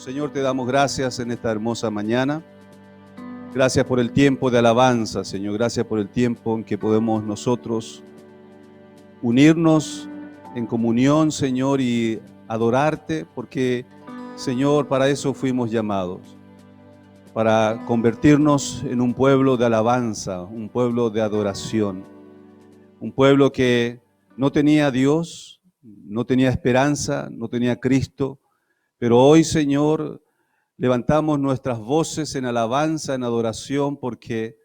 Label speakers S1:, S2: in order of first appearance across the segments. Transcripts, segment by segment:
S1: Señor, te damos gracias en esta hermosa mañana. Gracias por el tiempo de alabanza, Señor. Gracias por el tiempo en que podemos nosotros unirnos en comunión, Señor, y adorarte, porque, Señor, para eso fuimos llamados, para convertirnos en un pueblo de alabanza, un pueblo de adoración, un pueblo que no tenía a Dios, no tenía esperanza, no tenía a Cristo, pero hoy, Señor, levantamos nuestras voces en alabanza, en adoración, porque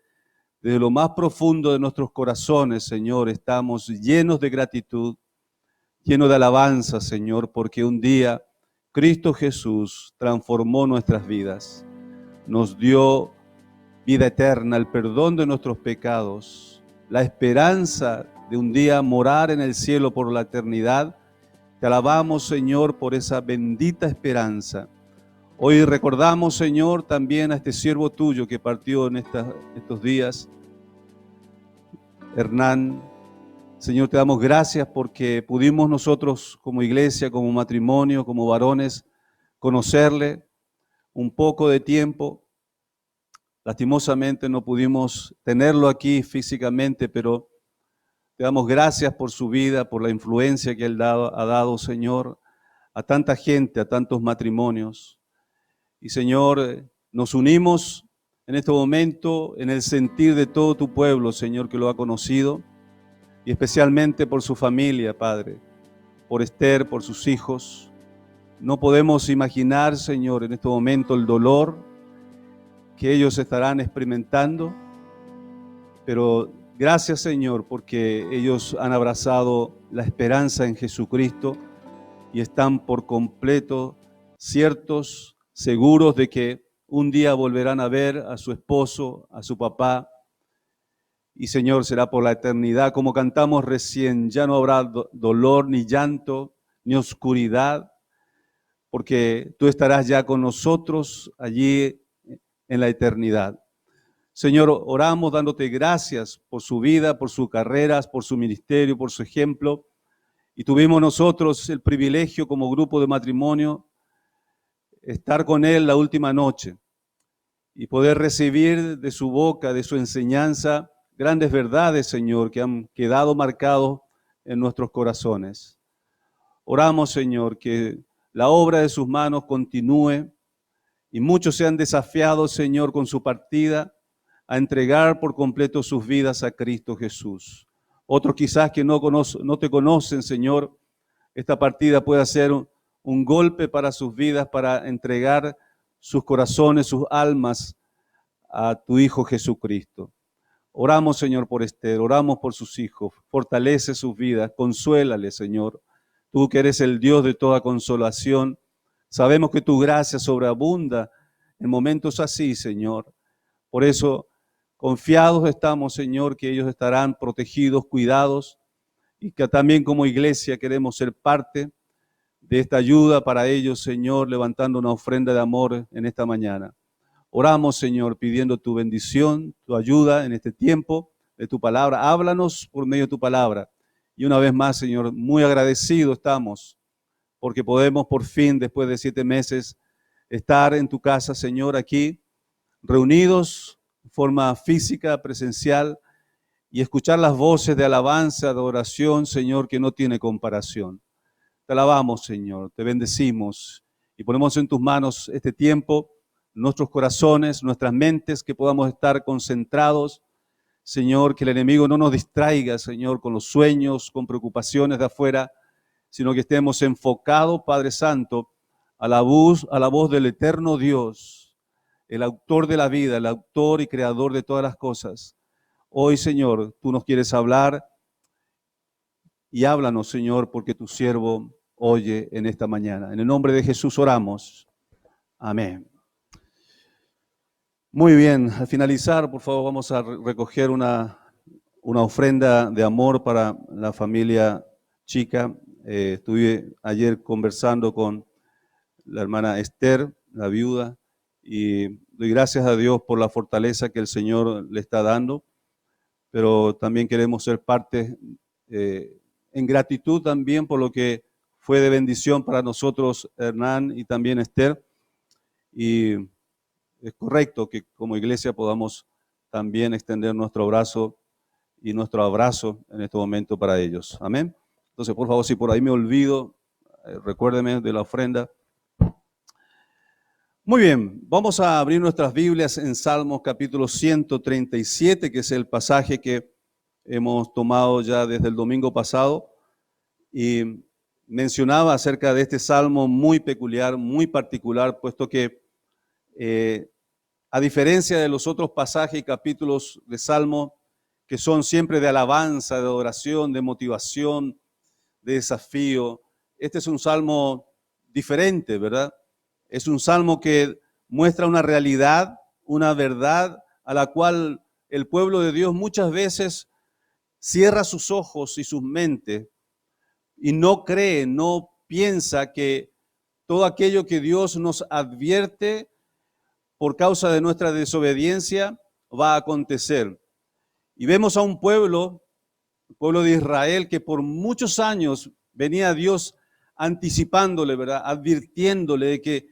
S1: desde lo más profundo de nuestros corazones, Señor, estamos llenos de gratitud, llenos de alabanza, Señor, porque un día Cristo Jesús transformó nuestras vidas, nos dio vida eterna, el perdón de nuestros pecados, la esperanza de un día morar en el cielo por la eternidad. Te alabamos, Señor, por esa bendita esperanza. Hoy recordamos, Señor, también a este siervo tuyo que partió en estos días, Hernán. Señor, te damos gracias porque pudimos nosotros como iglesia, como matrimonio, como varones, conocerle un poco de tiempo. Lastimosamente no pudimos tenerlo aquí físicamente, pero te damos gracias por su vida, por la influencia que él ha dado, Señor, a tanta gente, a tantos matrimonios. Y Señor, nos unimos en este momento en el sentir de todo tu pueblo, Señor, que lo ha conocido, y especialmente por su familia, Padre, por Esther, por sus hijos. No podemos imaginar, Señor, en este momento el dolor que ellos estarán experimentando, pero gracias, Señor, porque ellos han abrazado la esperanza en Jesucristo y están por completo ciertos, seguros de que un día volverán a ver a su esposo, a su papá, y Señor, será por la eternidad, como cantamos recién. Ya no habrá dolor, ni llanto, ni oscuridad, porque tú estarás ya con nosotros allí en la eternidad. Señor, oramos dándote gracias por su vida, por sus carreras, por su ministerio, por su ejemplo, y tuvimos nosotros el privilegio como grupo de matrimonio estar con él la última noche y poder recibir de su boca, de su enseñanza, grandes verdades, Señor, que han quedado marcados en nuestros corazones. Oramos, Señor, que la obra de sus manos continúe y muchos sean desafiados, Señor, con su partida a entregar por completo sus vidas a Cristo Jesús. Otros quizás que no te conocen, Señor, esta partida pueda ser un golpe para sus vidas, para entregar sus corazones, sus almas a tu Hijo Jesucristo. Oramos, Señor, por Esther, oramos por sus hijos, fortalece sus vidas, consuélale, Señor. Tú que eres el Dios de toda consolación, sabemos que tu gracia sobreabunda en momentos así, Señor. Por eso, confiados estamos, Señor, que ellos estarán protegidos, cuidados, y que también como iglesia queremos ser parte de esta ayuda para ellos, Señor, levantando una ofrenda de amor en esta mañana. Oramos, Señor, pidiendo tu bendición, tu ayuda en este tiempo de tu palabra. Háblanos por medio de tu palabra. Y una vez más, Señor, muy agradecidos estamos porque podemos por fin, después de 7 meses, estar en tu casa, Señor, aquí, reunidos de forma física, presencial, y escuchar las voces de alabanza, de oración, Señor, que no tiene comparación. Te alabamos, Señor, te bendecimos y ponemos en tus manos este tiempo, nuestros corazones, nuestras mentes, que podamos estar concentrados, Señor, que el enemigo no nos distraiga, Señor, con los sueños, con preocupaciones de afuera, sino que estemos enfocados, Padre Santo, a la voz del eterno Dios, el autor de la vida, el autor y creador de todas las cosas. Hoy, Señor, tú nos quieres hablar y háblanos, Señor, porque tu siervo oye en esta mañana. En el nombre de Jesús oramos. Amén. Muy bien, al finalizar, por favor, vamos a recoger una ofrenda de amor para la familia Chica. Estuve ayer conversando con la hermana Esther, la viuda, y doy gracias a Dios por la fortaleza que el Señor le está dando, pero también queremos ser parte en gratitud también por lo que fue de bendición para nosotros, Hernán y también Esther, y es correcto que como iglesia podamos también extender nuestro brazo y nuestro abrazo en este momento para ellos. Amén. Entonces, por favor, si por ahí me olvido, recuérdeme de la ofrenda. Muy bien, vamos a abrir nuestras Biblias en Salmos capítulo 137, que es el pasaje que hemos tomado ya desde el domingo pasado, y mencionaba acerca de este salmo muy peculiar, muy particular, puesto que a diferencia de los otros pasajes y capítulos de Salmo, que son siempre de alabanza, de adoración, de motivación, de desafío, este es un salmo diferente, ¿verdad? Es un salmo que muestra una realidad, una verdad a la cual el pueblo de Dios muchas veces cierra sus ojos y sus mentes y no cree, no piensa que todo aquello que Dios nos advierte por causa de nuestra desobediencia va a acontecer. Y vemos a un pueblo, el pueblo de Israel, que por muchos años venía Dios anticipándole, ¿verdad? Advirtiéndole de que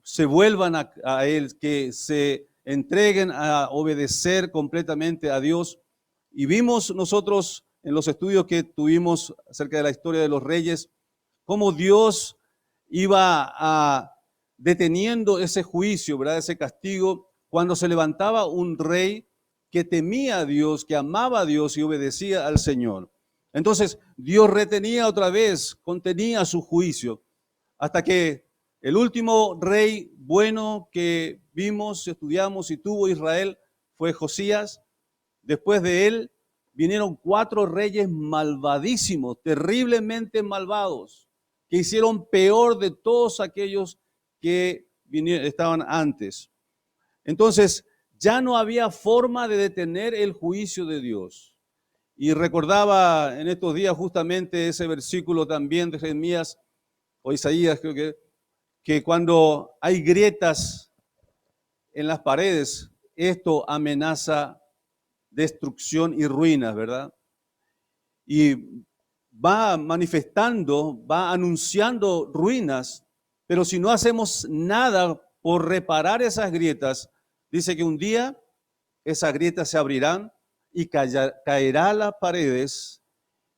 S1: se vuelvan a Él, que se entreguen a obedecer completamente a Dios. Y vimos nosotros en los estudios que tuvimos acerca de la historia de los reyes, cómo Dios iba deteniendo ese juicio, ¿verdad? Ese castigo, cuando se levantaba un rey que temía a Dios, que amaba a Dios y obedecía al Señor. Entonces Dios retenía otra vez, contenía su juicio, hasta que el último rey bueno que vimos, estudiamos y tuvo Israel fue Josías. Después de él vinieron 4 reyes malvadísimos, terriblemente malvados, que hicieron peor de todos aquellos que estaban antes. Entonces, ya no había forma de detener el juicio de Dios. Y recordaba en estos días justamente ese versículo también de Jeremías o Isaías, creo que cuando hay grietas en las paredes, esto amenaza destrucción y ruinas, ¿verdad? Y va manifestando, va anunciando ruinas, pero si no hacemos nada por reparar esas grietas, dice que un día esas grietas se abrirán y caerá las paredes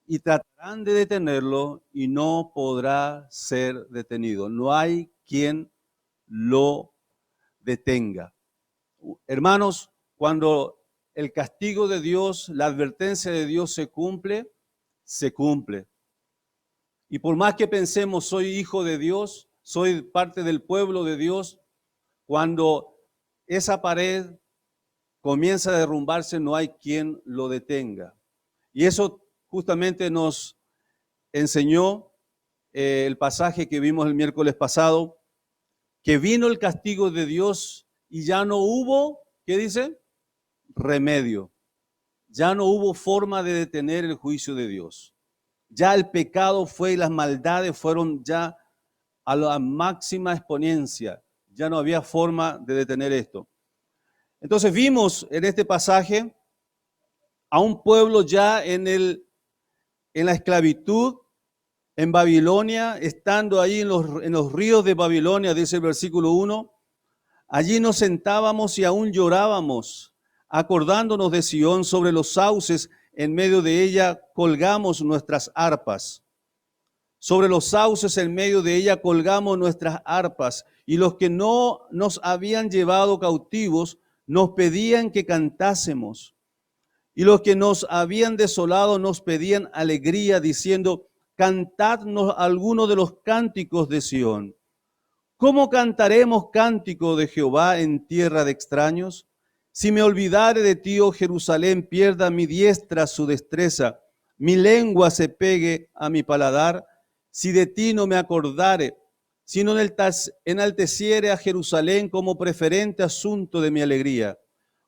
S1: y tratarán de detenerlo y no podrá ser detenido. No hay quien lo detenga. Hermanos, cuando el castigo de Dios, la advertencia de Dios se cumple, se cumple. Y por más que pensemos, soy hijo de Dios, soy parte del pueblo de Dios, cuando esa pared comienza a derrumbarse, no hay quien lo detenga. Y eso justamente nos enseñó el pasaje que vimos el miércoles pasado, que vino el castigo de Dios y ya no hubo, ¿qué dice? Remedio. Ya no hubo forma de detener el juicio de Dios. Ya el pecado fue y las maldades fueron ya a la máxima exponencia. Ya no había forma de detener esto. Entonces vimos en este pasaje a un pueblo ya en la esclavitud en Babilonia, estando ahí en los ríos de Babilonia, dice el versículo 1, allí nos sentábamos y aún llorábamos, acordándonos de Sión sobre los sauces, en medio de ella colgamos nuestras arpas. Sobre los sauces en medio de ella colgamos nuestras arpas, y los que no nos habían llevado cautivos nos pedían que cantásemos. Y los que nos habían desolado nos pedían alegría, diciendo, cantadnos alguno de los cánticos de Sión. ¿Cómo cantaremos cántico de Jehová en tierra de extraños? Si me olvidare de ti, oh Jerusalén, pierda mi diestra su destreza, mi lengua se pegue a mi paladar, si de ti no me acordare, sino enalteciere a Jerusalén como preferente asunto de mi alegría.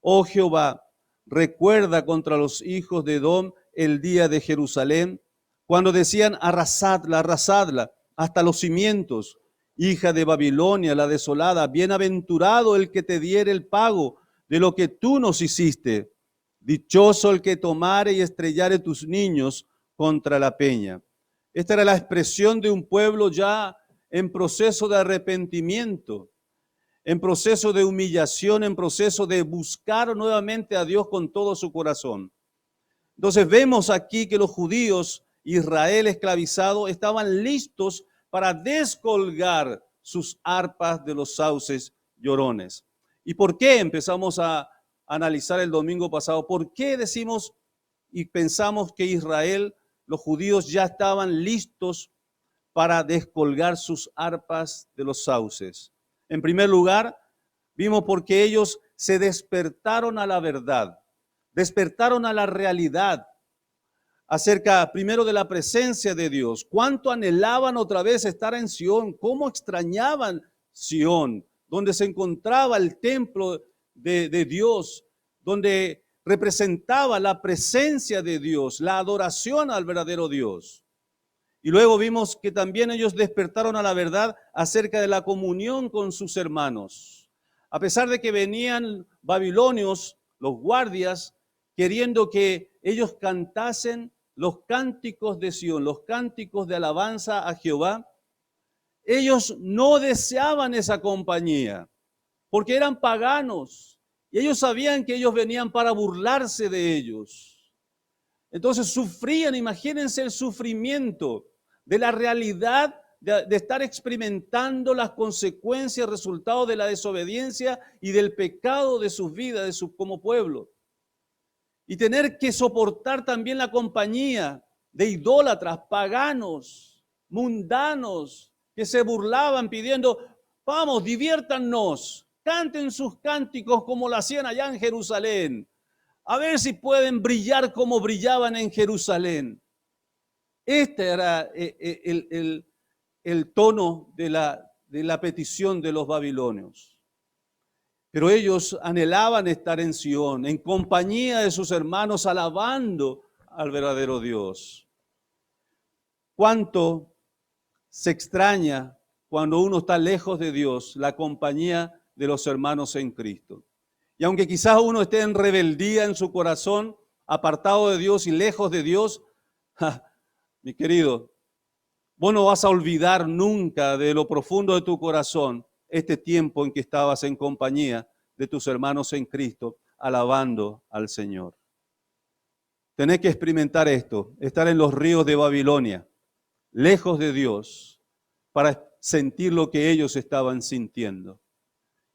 S1: Oh Jehová, recuerda contra los hijos de Edom el día de Jerusalén, cuando decían arrasadla, arrasadla, hasta los cimientos. Hija de Babilonia, la desolada, bienaventurado el que te diere el pago de lo que tú nos hiciste. Dichoso el que tomare y estrellare tus niños contra la peña. Esta era la expresión de un pueblo ya en proceso de arrepentimiento. en proceso de humillación, en proceso de buscar nuevamente a Dios con todo su corazón. Entonces vemos aquí que los judíos, Israel esclavizado, estaban listos para descolgar sus arpas de los sauces llorones. ¿Y por qué empezamos a analizar el domingo pasado? ¿Por qué decimos y pensamos que Israel, los judíos ya estaban listos para descolgar sus arpas de los sauces? En primer lugar, vimos porque ellos se despertaron a la verdad, despertaron a la realidad acerca primero de la presencia de Dios. Cuánto anhelaban otra vez estar en Sión, cómo extrañaban Sión, donde se encontraba el templo de Dios, donde representaba la presencia de Dios, la adoración al verdadero Dios. Y luego vimos que también ellos despertaron a la verdad acerca de la comunión con sus hermanos. A pesar de que venían babilonios, los guardias, queriendo que ellos cantasen los cánticos de Sión, los cánticos de alabanza a Jehová, ellos no deseaban esa compañía, porque eran paganos, y ellos sabían que ellos venían para burlarse de ellos. Entonces sufrían, imagínense el sufrimiento de la realidad de estar experimentando las consecuencias, resultados de la desobediencia y del pecado de sus vidas, como pueblo. Y tener que soportar también la compañía de idólatras, paganos, mundanos, que se burlaban pidiendo, vamos, diviértanos, canten sus cánticos como lo hacían allá en Jerusalén. A ver si pueden brillar como brillaban en Jerusalén. Este era el tono de la petición de los babilonios. Pero ellos anhelaban estar en Sión, en compañía de sus hermanos, alabando al verdadero Dios. Cuánto se extraña cuando uno está lejos de Dios, la compañía de los hermanos en Cristo. Y aunque quizás uno esté en rebeldía en su corazón, apartado de Dios y lejos de Dios, mi querido, vos no vas a olvidar nunca de lo profundo de tu corazón este tiempo en que estabas en compañía de tus hermanos en Cristo, alabando al Señor. Tenés que experimentar esto, estar en los ríos de Babilonia, lejos de Dios, para sentir lo que ellos estaban sintiendo.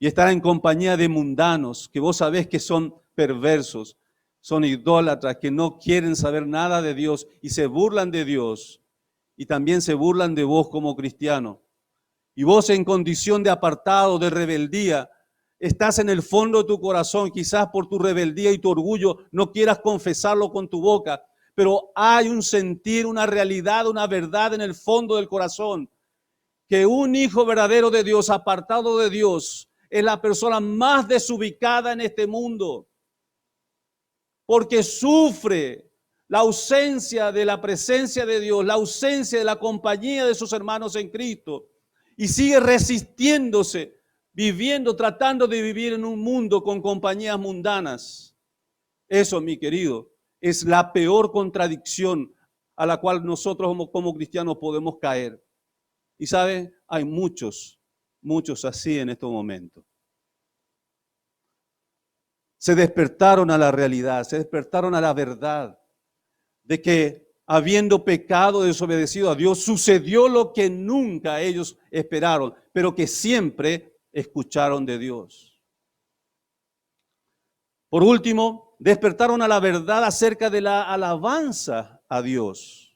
S1: Y estar en compañía de mundanos, que vos sabés que son perversos, son idólatras, que no quieren saber nada de Dios y se burlan de Dios. Y también se burlan de vos como cristiano. Y vos en condición de apartado, de rebeldía, estás en el fondo de tu corazón, quizás por tu rebeldía y tu orgullo, no quieras confesarlo con tu boca, pero hay un sentir, una realidad, una verdad en el fondo del corazón, que un hijo verdadero de Dios, apartado de Dios, es la persona más desubicada en este mundo, porque sufre la ausencia de la presencia de Dios, la ausencia de la compañía de sus hermanos en Cristo, y sigue resistiéndose, viviendo, tratando de vivir en un mundo con compañías mundanas. Eso, mi querido, es la peor contradicción a la cual nosotros como cristianos podemos caer. Y sabe, hay muchos así en estos momentos. Se despertaron a la realidad, se despertaron a la verdad de que habiendo pecado, desobedecido a Dios, sucedió lo que nunca ellos esperaron, pero que siempre escucharon de Dios. Por último, despertaron a la verdad acerca de la alabanza a Dios,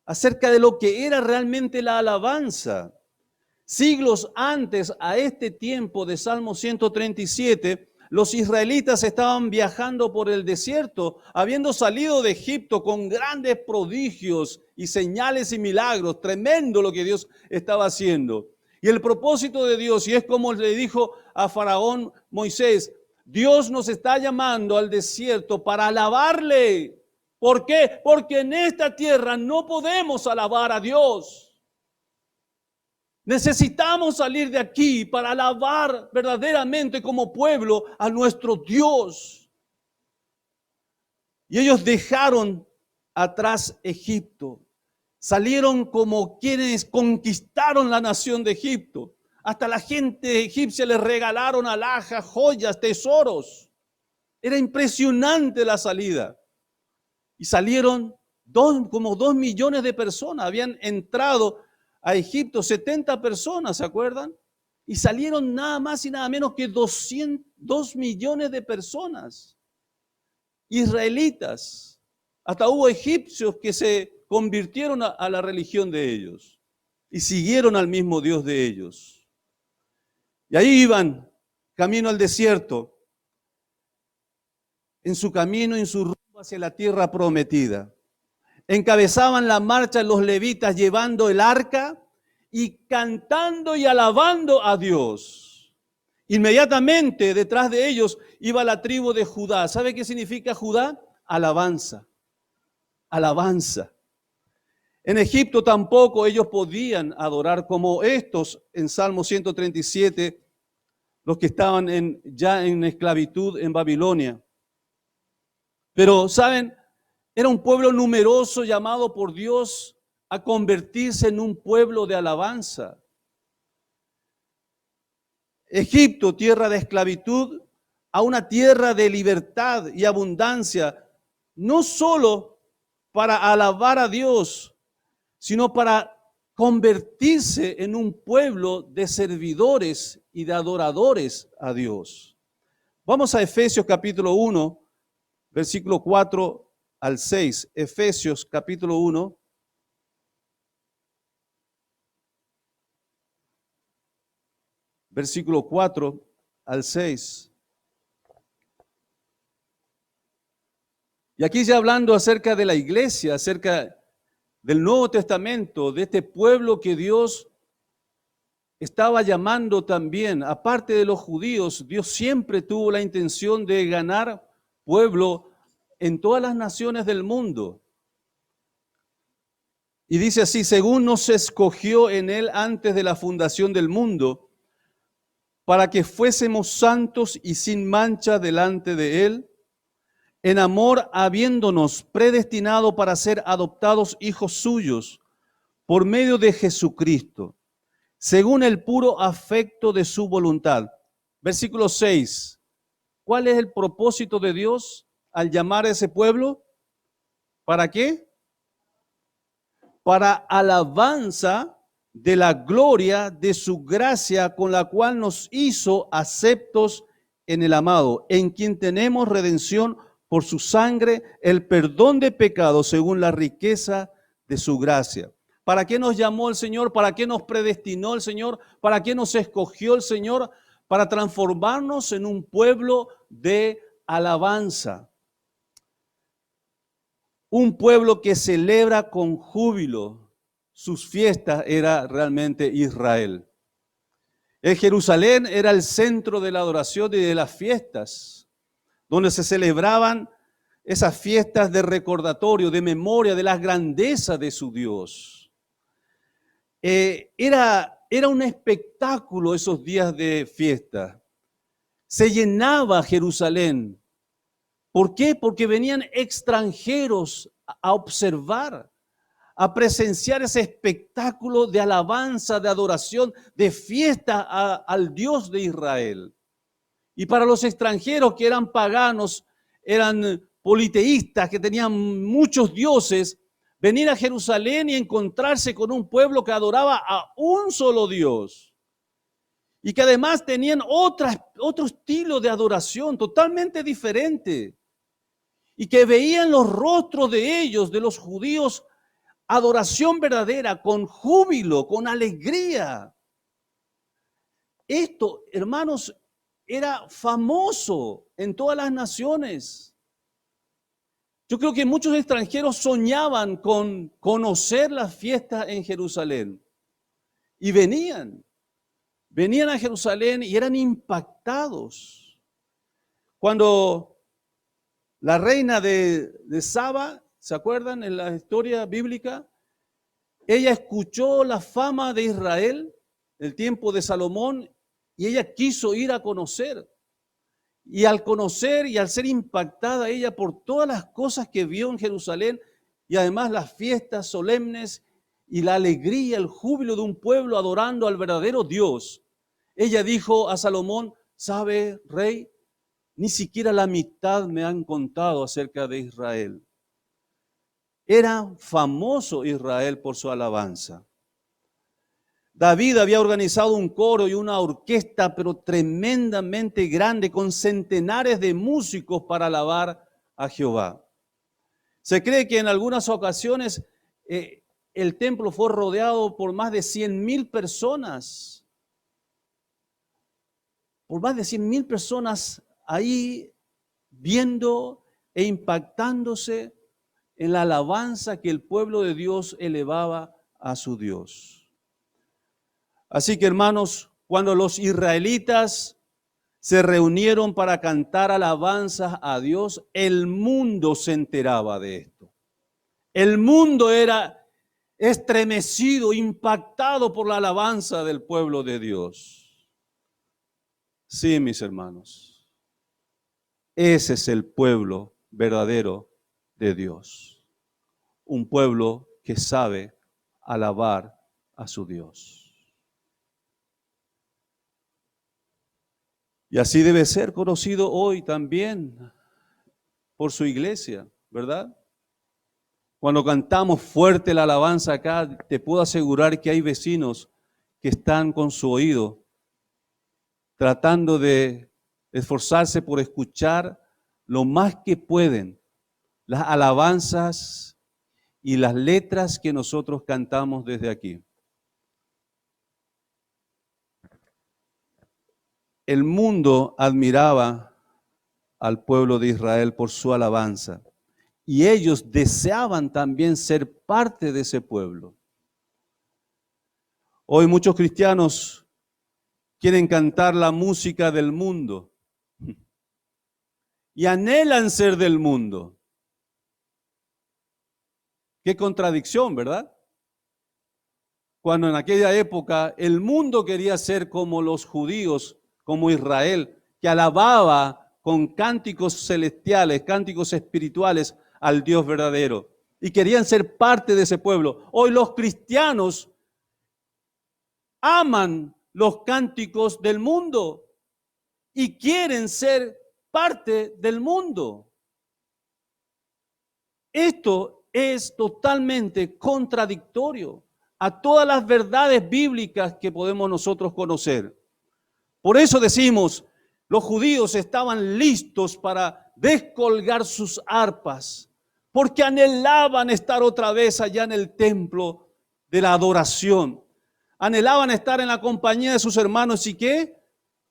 S1: acerca de lo que era realmente la alabanza. Siglos antes a este tiempo de Salmo 137, los israelitas estaban viajando por el desierto, habiendo salido de Egipto con grandes prodigios y señales y milagros. Tremendo lo que Dios estaba haciendo. Y el propósito de Dios, y es como le dijo a Faraón Moisés, Dios nos está llamando al desierto para alabarle. ¿Por qué? Porque en esta tierra no podemos alabar a Dios. Necesitamos salir de aquí para alabar verdaderamente como pueblo a nuestro Dios. Y ellos dejaron atrás Egipto. Salieron como quienes conquistaron la nación de Egipto. Hasta la gente egipcia le regalaron alhajas, joyas, tesoros. Era impresionante la salida. Y salieron como 2 millones de personas. Habían entrado a Egipto 70 personas, ¿se acuerdan? Y salieron nada más y nada menos que 2 millones de personas. Israelitas. Hasta hubo egipcios que se convirtieron a la religión de ellos y siguieron al mismo Dios de ellos. Y ahí iban, camino al desierto, en su camino, en su rumbo hacia la tierra prometida. Encabezaban la marcha los levitas llevando el arca y cantando y alabando a Dios. Inmediatamente detrás de ellos iba la tribu de Judá. ¿Sabe qué significa Judá? Alabanza. Alabanza. En Egipto tampoco ellos podían adorar como estos en Salmo 137, los que estaban ya en esclavitud en Babilonia. Pero, ¿saben? Era un pueblo numeroso llamado por Dios a convertirse en un pueblo de alabanza. Egipto, tierra de esclavitud, a una tierra de libertad y abundancia, no solo para alabar a Dios, sino para convertirse en un pueblo de servidores y de adoradores a Dios. Vamos a Efesios capítulo 1, versículo 4 al 6. Efesios capítulo 1. Versículo 4 al 6. Y aquí ya hablando acerca de la iglesia, acerca del Nuevo Testamento, de este pueblo que Dios estaba llamando también, aparte de los judíos, Dios siempre tuvo la intención de ganar pueblo en todas las naciones del mundo. Y dice así, según nos escogió en Él antes de la fundación del mundo, para que fuésemos santos y sin mancha delante de Él, en amor habiéndonos predestinado para ser adoptados hijos suyos por medio de Jesucristo, según el puro afecto de su voluntad. Versículo 6. ¿Cuál es el propósito de Dios al llamar a ese pueblo? ¿Para qué? Para alabanza de la gloria de su gracia con la cual nos hizo aceptos en el amado, en quien tenemos redención por su sangre, el perdón de pecados según la riqueza de su gracia. ¿Para qué nos llamó el Señor? ¿Para qué nos predestinó el Señor? ¿Para qué nos escogió el Señor? Para transformarnos en un pueblo de alabanza. Un pueblo que celebra con júbilo sus fiestas era realmente Israel. El Jerusalén era el centro de la adoración y de las fiestas, donde se celebraban esas fiestas de recordatorio, de memoria de las grandezas de su Dios. Era un espectáculo esos días de fiesta. Se llenaba Jerusalén. ¿Por qué? Porque venían extranjeros a observar, a presenciar ese espectáculo de alabanza, de adoración, de fiesta al Dios de Israel. Y para los extranjeros que eran paganos, eran politeístas, que tenían muchos dioses, venir a Jerusalén y encontrarse con un pueblo que adoraba a un solo Dios. Y que además tenían otro estilo de adoración totalmente diferente. Y que veían los rostros de ellos, de los judíos, adoración verdadera, con júbilo, con alegría. Esto, hermanos, era famoso en todas las naciones. Yo creo que muchos extranjeros soñaban con conocer las fiestas en Jerusalén. Y venían a Jerusalén y eran impactados. Cuando la reina de Saba, ¿se acuerdan en la historia bíblica? Ella escuchó la fama de Israel, el tiempo de Salomón, y ella quiso ir a conocer. Y al conocer y al ser impactada ella por todas las cosas que vio en Jerusalén, y además las fiestas solemnes y la alegría, el júbilo de un pueblo adorando al verdadero Dios, ella dijo a Salomón, ¿sabe, rey? Ni siquiera la mitad me han contado acerca de Israel. Era famoso Israel por su alabanza. David había organizado un coro y una orquesta, pero tremendamente grande, con centenares de músicos para alabar a Jehová. Se cree que en algunas ocasiones el templo fue rodeado por más de 100,000 personas. Por más de 100,000 personas ahí viendo e impactándose en la alabanza que el pueblo de Dios elevaba a su Dios. Así que, hermanos, cuando los israelitas se reunieron para cantar alabanzas a Dios, el mundo se enteraba de esto. El mundo era estremecido, impactado por la alabanza del pueblo de Dios. Sí, mis hermanos, ese es el pueblo verdadero de Dios. Un pueblo que sabe alabar a su Dios. Y así debe ser conocido hoy también por su iglesia, ¿verdad? Cuando cantamos fuerte la alabanza acá, te puedo asegurar que hay vecinos que están con su oído tratando de esforzarse por escuchar lo más que pueden las alabanzas y las letras que nosotros cantamos desde aquí. El mundo admiraba al pueblo de Israel por su alabanza y ellos deseaban también ser parte de ese pueblo. Hoy muchos cristianos quieren cantar la música del mundo y anhelan ser del mundo. Qué contradicción, ¿verdad? Cuando en aquella época el mundo quería ser como los judíos, como Israel, que alababa con cánticos celestiales, cánticos espirituales al Dios verdadero. Y querían ser parte de ese pueblo. Hoy los cristianos aman los cánticos del mundo y quieren ser parte del mundo. Esto es totalmente contradictorio a todas las verdades bíblicas que podemos nosotros conocer. Por eso decimos, los judíos estaban listos para descolgar sus arpas, porque anhelaban estar otra vez allá en el templo de la adoración. Anhelaban estar en la compañía de sus hermanos y ¿qué?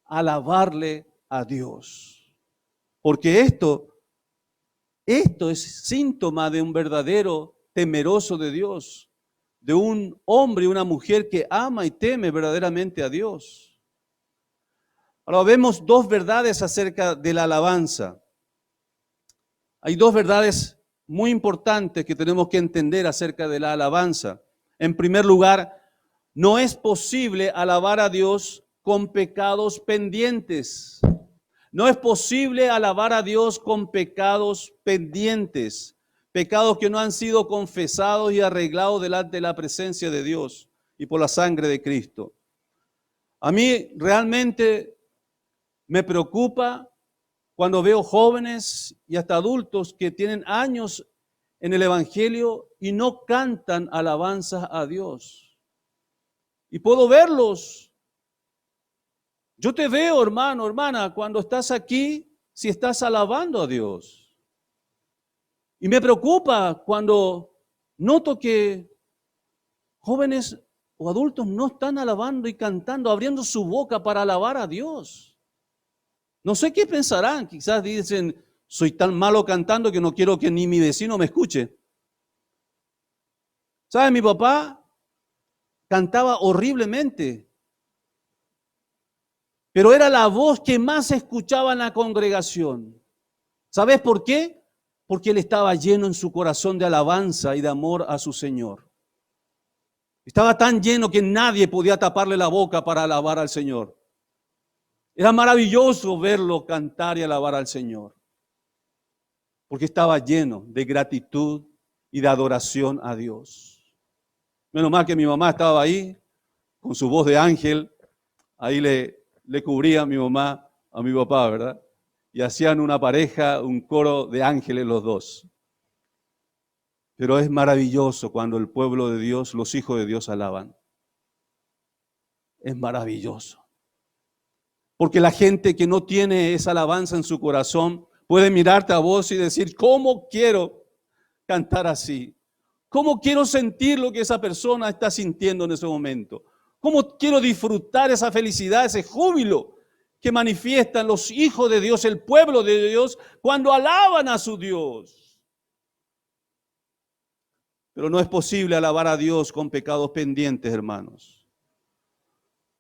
S1: Alabarle a Dios. Porque esto es síntoma de un verdadero temeroso de Dios, de un hombre y una mujer que ama y teme verdaderamente a Dios. Ahora vemos dos verdades acerca de la alabanza. Hay dos verdades muy importantes que tenemos que entender acerca de la alabanza. En primer lugar, no es posible alabar a Dios con pecados pendientes. No es posible alabar a Dios con pecados pendientes, pecados que no han sido confesados y arreglados delante de la presencia de Dios y por la sangre de Cristo. A mí realmente me preocupa cuando veo jóvenes y hasta adultos que tienen años en el Evangelio y no cantan alabanzas a Dios. Y puedo verlos. Yo te veo, hermano, hermana, cuando estás aquí, si estás alabando a Dios. Y me preocupa cuando noto que jóvenes o adultos no están alabando y cantando, abriendo su boca para alabar a Dios. No sé qué pensarán, quizás dicen, soy tan malo cantando que no quiero que ni mi vecino me escuche. ¿Sabe? Mi papá cantaba horriblemente. Pero era la voz que más se escuchaba en la congregación. ¿Sabes por qué? Porque él estaba lleno en su corazón de alabanza y de amor a su Señor. Estaba tan lleno que nadie podía taparle la boca para alabar al Señor. Era maravilloso verlo cantar y alabar al Señor. Porque estaba lleno de gratitud y de adoración a Dios. Menos mal que mi mamá estaba ahí, con su voz de ángel, ahí le le cubría a mi mamá, a mi papá, ¿verdad? Y hacían una pareja, un coro de ángeles los dos. Pero es maravilloso cuando el pueblo de Dios, los hijos de Dios alaban. Es maravilloso. Porque la gente que no tiene esa alabanza en su corazón puede mirarte a vos y decir, ¿cómo quiero cantar así? ¿Cómo quiero sentir lo que esa persona está sintiendo en ese momento? ¿Cómo quiero disfrutar esa felicidad, ese júbilo que manifiestan los hijos de Dios, el pueblo de Dios, cuando alaban a su Dios? Pero no es posible alabar a Dios con pecados pendientes, hermanos.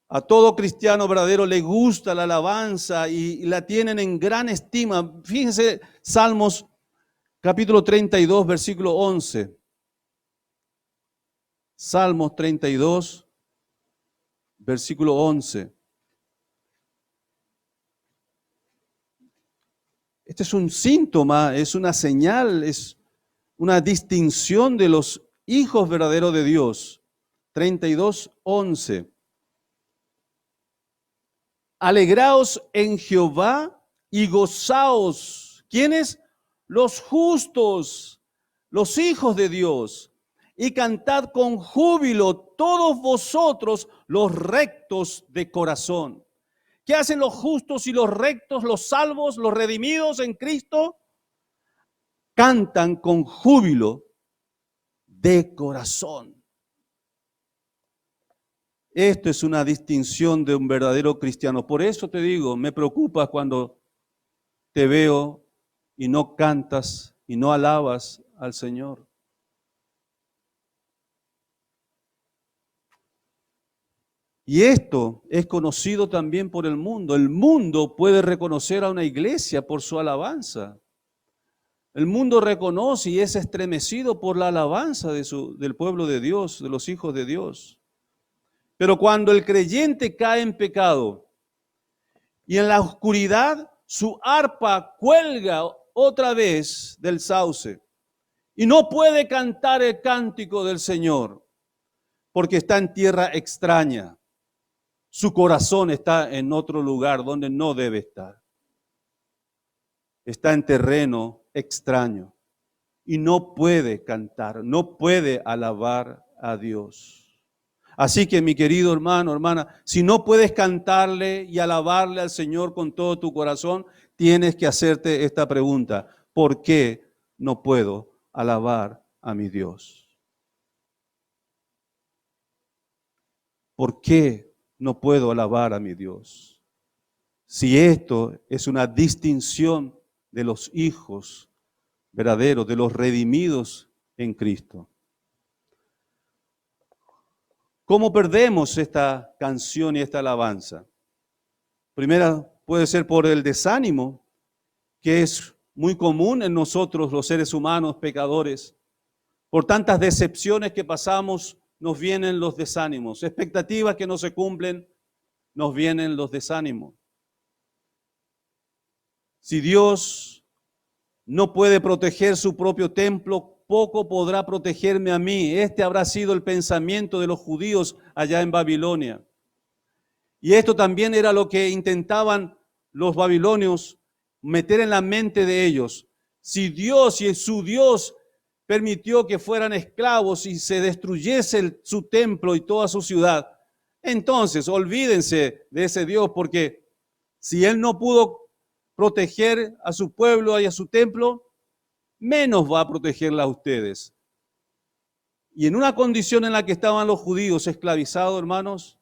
S1: A todo cristiano verdadero le gusta la alabanza y la tienen en gran estima. Fíjense, Salmos capítulo 32, versículo 11. Salmos 32, versículo 11. Este es un síntoma, es una señal, es una distinción de los hijos verdaderos de Dios. 32, 11. Alegraos en Jehová y gozaos. ¿Quiénes? Los justos, los hijos de Dios. Y cantad con júbilo todos vosotros los rectos de corazón. ¿Qué hacen los justos y los rectos, los salvos, los redimidos en Cristo? Cantan con júbilo de corazón. Esto es una distinción de un verdadero cristiano. Por eso te digo, me preocupa cuando te veo y no cantas y no alabas al Señor. Y esto es conocido también por el mundo. El mundo puede reconocer a una iglesia por su alabanza. El mundo reconoce y es estremecido por la alabanza del pueblo de Dios, de los hijos de Dios. Pero cuando el creyente cae en pecado y en la oscuridad su arpa cuelga otra vez del sauce y no puede cantar el cántico del Señor porque está en tierra extraña, su corazón está en otro lugar donde no debe estar. Está en terreno extraño y no puede cantar, no puede alabar a Dios. Así que mi querido hermano, hermana, si no puedes cantarle y alabarle al Señor con todo tu corazón, tienes que hacerte esta pregunta: ¿por qué no puedo alabar a mi Dios? ¿Por qué no puedo alabar a mi Dios? Si esto es una distinción de los hijos verdaderos, de los redimidos en Cristo. ¿Cómo perdemos esta canción y esta alabanza? Primera, puede ser por el desánimo, que es muy común en nosotros los seres humanos pecadores. Por tantas decepciones que pasamos, nos vienen los desánimos. Expectativas que no se cumplen, nos vienen los desánimos. Si Dios no puede proteger su propio templo, poco podrá protegerme a mí. Este habrá sido el pensamiento de los judíos allá en Babilonia. Y esto también era lo que intentaban los babilonios meter en la mente de ellos. Si Dios y su Dios permitió que fueran esclavos y se destruyese su templo y toda su ciudad, entonces olvídense de ese Dios, porque si Él no pudo proteger a su pueblo y a su templo, menos va a protegerla a ustedes. Y en una condición en la que estaban los judíos esclavizados, hermanos,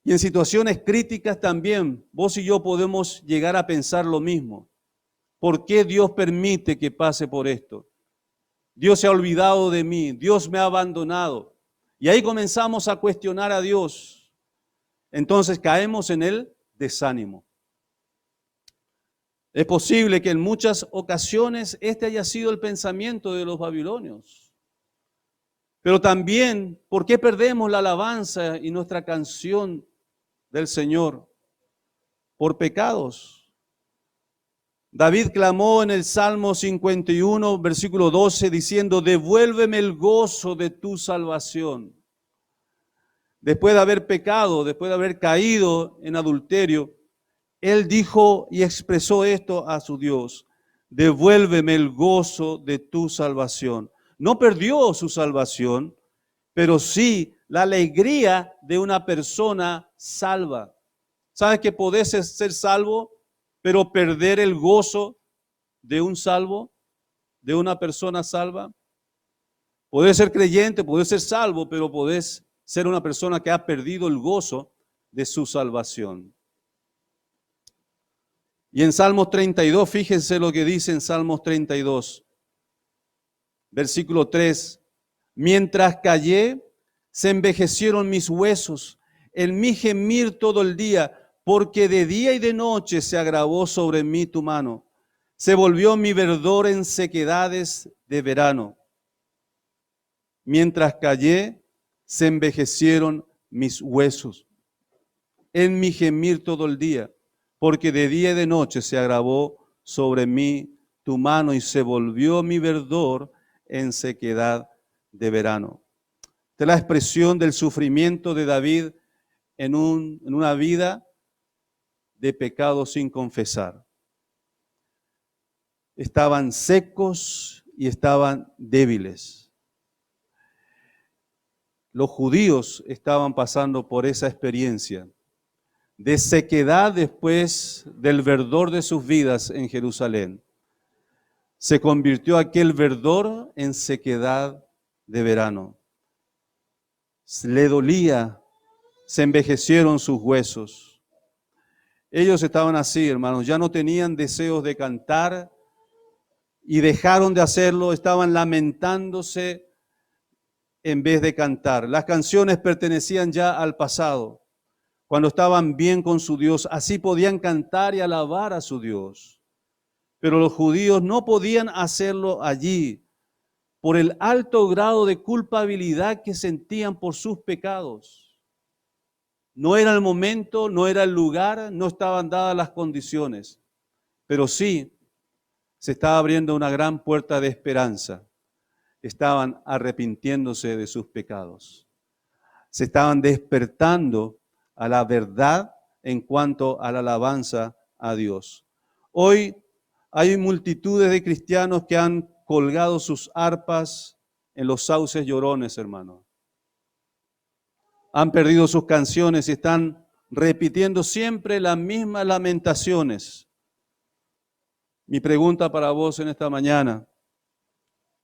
S1: y en situaciones críticas también, vos y yo podemos llegar a pensar lo mismo. ¿Por qué Dios permite que pase por esto? Dios se ha olvidado de mí, Dios me ha abandonado. Y ahí comenzamos a cuestionar a Dios. Entonces caemos en el desánimo. Es posible que en muchas ocasiones este haya sido el pensamiento de los babilonios. Pero también, ¿por qué perdemos la alabanza y nuestra canción del Señor? Por pecados. David clamó en el Salmo 51, versículo 12, diciendo: devuélveme el gozo de tu salvación. después de haber pecado, después de haber caído en adulterio, él dijo y expresó esto a su Dios: devuélveme el gozo de tu salvación. No perdió su salvación, pero sí la alegría de una persona salva. ¿Sabes que podés ser salvo, pero perder el gozo de un salvo, de una persona salva? Podés ser creyente, podés ser salvo, pero podés ser una persona que ha perdido el gozo de su salvación. Y en Salmos 32, fíjense lo que dice en Salmos 32, versículo 3. Mientras callé, se envejecieron mis huesos, en mi gemir todo el día, porque de día y de noche se agravó sobre mí tu mano. Se volvió mi verdor en sequedades de verano. Mientras callé, se envejecieron mis huesos, en mi gemir todo el día, porque de día y de noche se agravó sobre mí tu mano y se volvió mi verdor en sequedad de verano. Esta es la expresión del sufrimiento de David en una vida de pecado sin confesar. Estaban secos y estaban débiles. Los judíos estaban pasando por esa experiencia de sequedad después del verdor de sus vidas en Jerusalén. Se convirtió aquel verdor en sequedad de verano. Le dolía, se envejecieron sus huesos. Ellos estaban así, hermanos, ya no tenían deseos de cantar y dejaron de hacerlo, estaban lamentándose en vez de cantar. Las canciones pertenecían ya al pasado. Cuando estaban bien con su Dios, así podían cantar y alabar a su Dios. Pero los judíos no podían hacerlo allí por el alto grado de culpabilidad que sentían por sus pecados. No era el momento, no era el lugar, no estaban dadas las condiciones, pero sí se estaba abriendo una gran puerta de esperanza. Estaban arrepintiéndose de sus pecados. Se estaban despertando a la verdad en cuanto a la alabanza a Dios. Hoy hay multitudes de cristianos que han colgado sus arpas en los sauces llorones, hermano. Han perdido sus canciones y están repitiendo siempre las mismas lamentaciones. Mi pregunta para vos en esta mañana: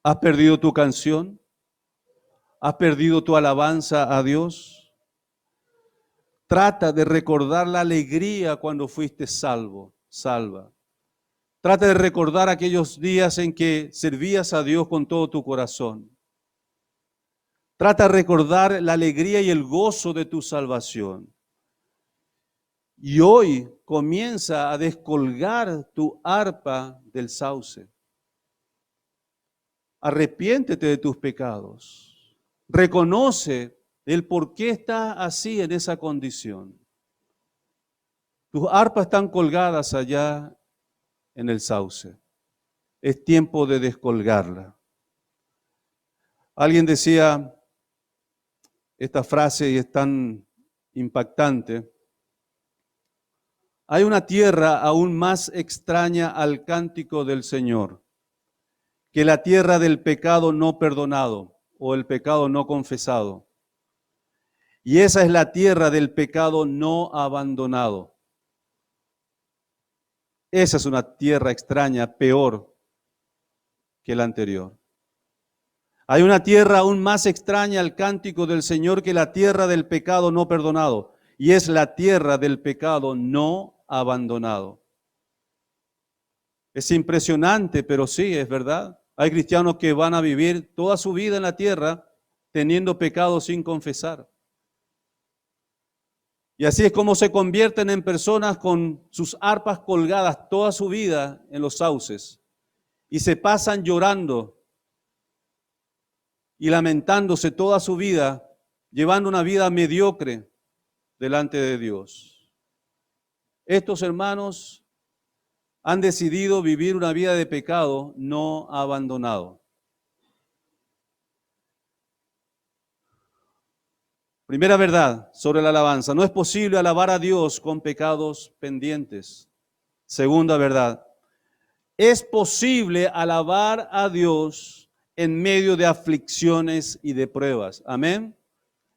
S1: ¿has perdido tu canción? ¿Has perdido tu alabanza a Dios? Trata de recordar la alegría cuando fuiste salvo, salva. Trata de recordar aquellos días en que servías a Dios con todo tu corazón. Trata de recordar la alegría y el gozo de tu salvación. Y hoy comienza a descolgar tu arpa del sauce. Arrepiéntete de tus pecados. Reconoce el por qué estás así en esa condición. Tus arpas están colgadas allá en el sauce. Es tiempo de descolgarla. Alguien decía esta frase y es tan impactante: hay una tierra aún más extraña al cántico del Señor que la tierra del pecado no perdonado o el pecado no confesado. Y esa es la tierra del pecado no abandonado. Esa es una tierra extraña, peor que la anterior. Hay una tierra aún más extraña al cántico del Señor que la tierra del pecado no perdonado, y es la tierra del pecado no abandonado. Es impresionante, pero sí, es verdad. Hay cristianos que van a vivir toda su vida en la tierra teniendo pecado sin confesar. Y así es como se convierten en personas con sus arpas colgadas toda su vida en los sauces y se pasan llorando y lamentándose toda su vida, llevando una vida mediocre delante de Dios. Estos hermanos han decidido vivir una vida de pecado no abandonado. Primera verdad sobre la alabanza. No es posible alabar a Dios con pecados pendientes. Segunda verdad. Es posible alabar a Dios en medio de aflicciones y de pruebas. Amén.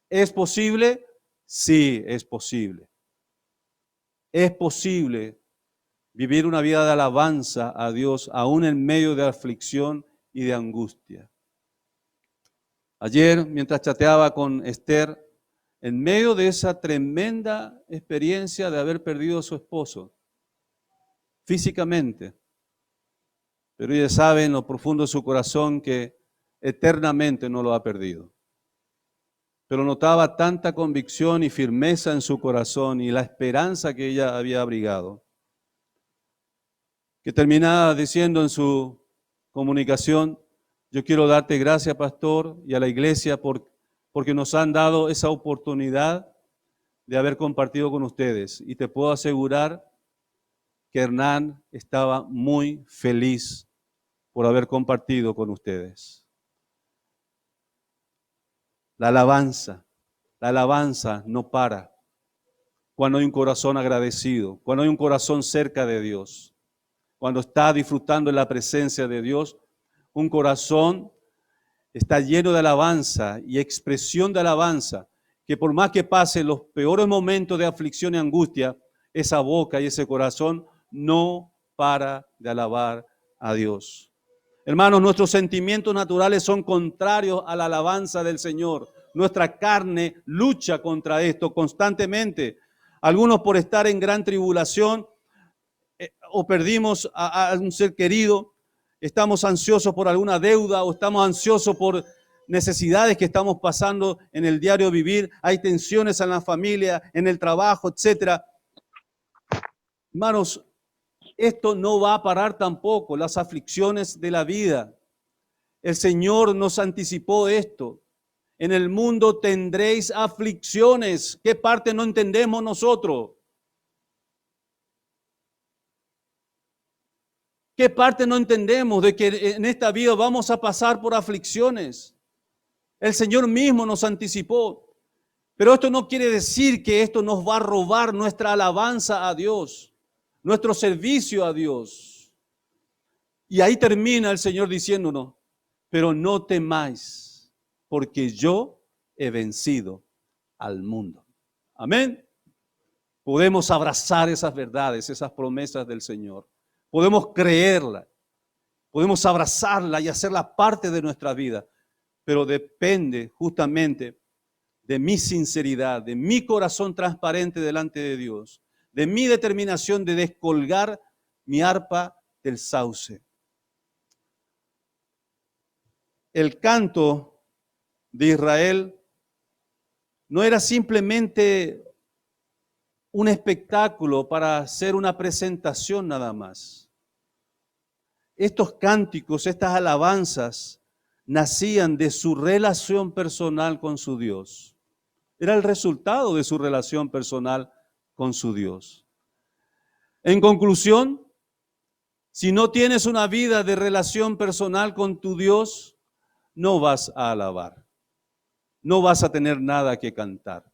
S1: ¿Es posible? Sí, es posible. Es posible vivir una vida de alabanza a Dios aún en medio de aflicción y de angustia. Ayer, mientras chateaba con Esther, en medio de esa tremenda experiencia de haber perdido a su esposo, físicamente, pero ella sabe en lo profundo de su corazón que eternamente no lo ha perdido. Pero notaba tanta convicción y firmeza en su corazón y la esperanza que ella había abrigado, que terminaba diciendo en su comunicación: yo quiero darte gracias, pastor, y a la iglesia porque nos han dado esa oportunidad de haber compartido con ustedes. Y te puedo asegurar que Hernán estaba muy feliz por haber compartido con ustedes. La alabanza no para cuando hay un corazón agradecido, cuando hay un corazón cerca de Dios, cuando está disfrutando de la presencia de Dios. Un corazón está lleno de alabanza y expresión de alabanza, que por más que pase los peores momentos de aflicción y angustia, esa boca y ese corazón no para de alabar a Dios. Hermanos, nuestros sentimientos naturales son contrarios a la alabanza del Señor. Nuestra carne lucha contra esto constantemente. Algunos por estar en gran tribulación o perdimos a un ser querido, estamos ansiosos por alguna deuda o estamos ansiosos por necesidades que estamos pasando en el diario vivir. Hay tensiones en la familia, en el trabajo, etcétera. Hermanos, esto no va a parar tampoco, las aflicciones de la vida. El Señor nos anticipó esto. En el mundo tendréis aflicciones. ¿Qué parte no entendemos nosotros? ¿Qué parte no entendemos de que en esta vida vamos a pasar por aflicciones? El Señor mismo nos anticipó. Pero esto no quiere decir que esto nos va a robar nuestra alabanza a Dios, nuestro servicio a Dios. Y ahí termina el Señor diciéndonos: pero no temáis, porque yo he vencido al mundo. Amén. Podemos abrazar esas verdades, esas promesas del Señor. Podemos creerla, podemos abrazarla y hacerla parte de nuestra vida, pero depende justamente de mi sinceridad, de mi corazón transparente delante de Dios, de mi determinación de descolgar mi arpa del sauce. El canto de Israel no era simplemente un espectáculo para hacer una presentación nada más. Estos cánticos, estas alabanzas, nacían de su relación personal con su Dios. Era el resultado de su relación personal con su Dios. En conclusión, si no tienes una vida de relación personal con tu Dios, no vas a alabar. No vas a tener nada que cantar.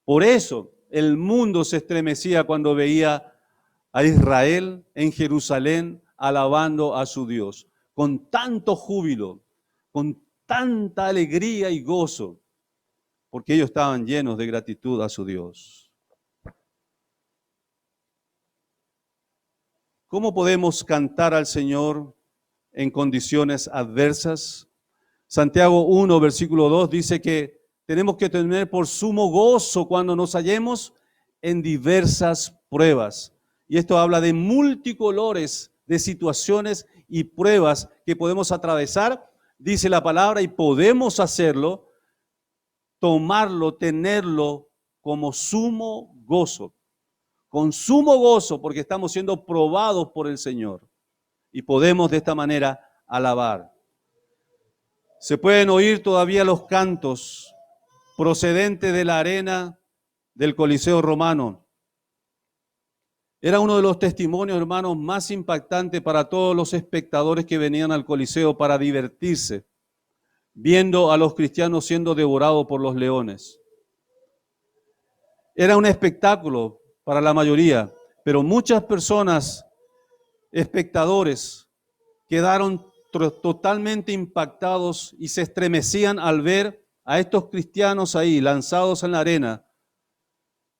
S1: Por eso el mundo se estremecía cuando veía a Israel en Jerusalén alabando a su Dios, con tanto júbilo, con tanta alegría y gozo, porque ellos estaban llenos de gratitud a su Dios. ¿Cómo podemos cantar al Señor en condiciones adversas? Santiago 1, versículo 2 dice que tenemos que tener por sumo gozo cuando nos hallemos en diversas pruebas. Y esto habla de multicolores de situaciones y pruebas que podemos atravesar, dice la palabra, y podemos hacerlo, tomarlo, tenerlo como sumo gozo. Con sumo gozo, porque estamos siendo probados por el Señor. Y podemos de esta manera alabar. Se pueden oír todavía los cantos procedentes de la arena del Coliseo Romano. Era uno de los testimonios, hermanos, más impactantes para todos los espectadores que venían al Coliseo para divertirse. viendo a los cristianos siendo devorados por los leones. Era un espectáculo para la mayoría, pero muchas personas, espectadores, quedaron totalmente impactados y se estremecían al ver a estos cristianos ahí lanzados en la arena,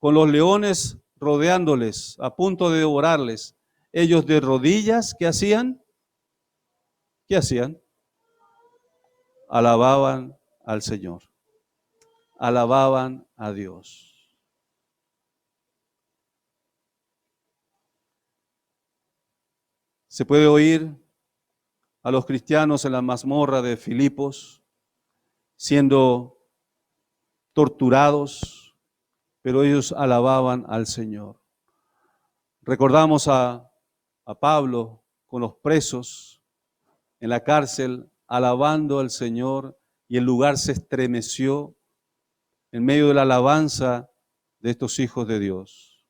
S1: con los leones rodeándoles, a punto de devorarles. Ellos de rodillas, ¿qué hacían? ¿Qué hacían? Alababan al Señor, alababan a Dios. Se puede oír a los cristianos en la mazmorra de Filipos siendo torturados, pero ellos alababan al Señor. Recordamos a Pablo con los presos en la cárcel alabando al Señor, y el lugar se estremeció en medio de la alabanza de estos hijos de Dios.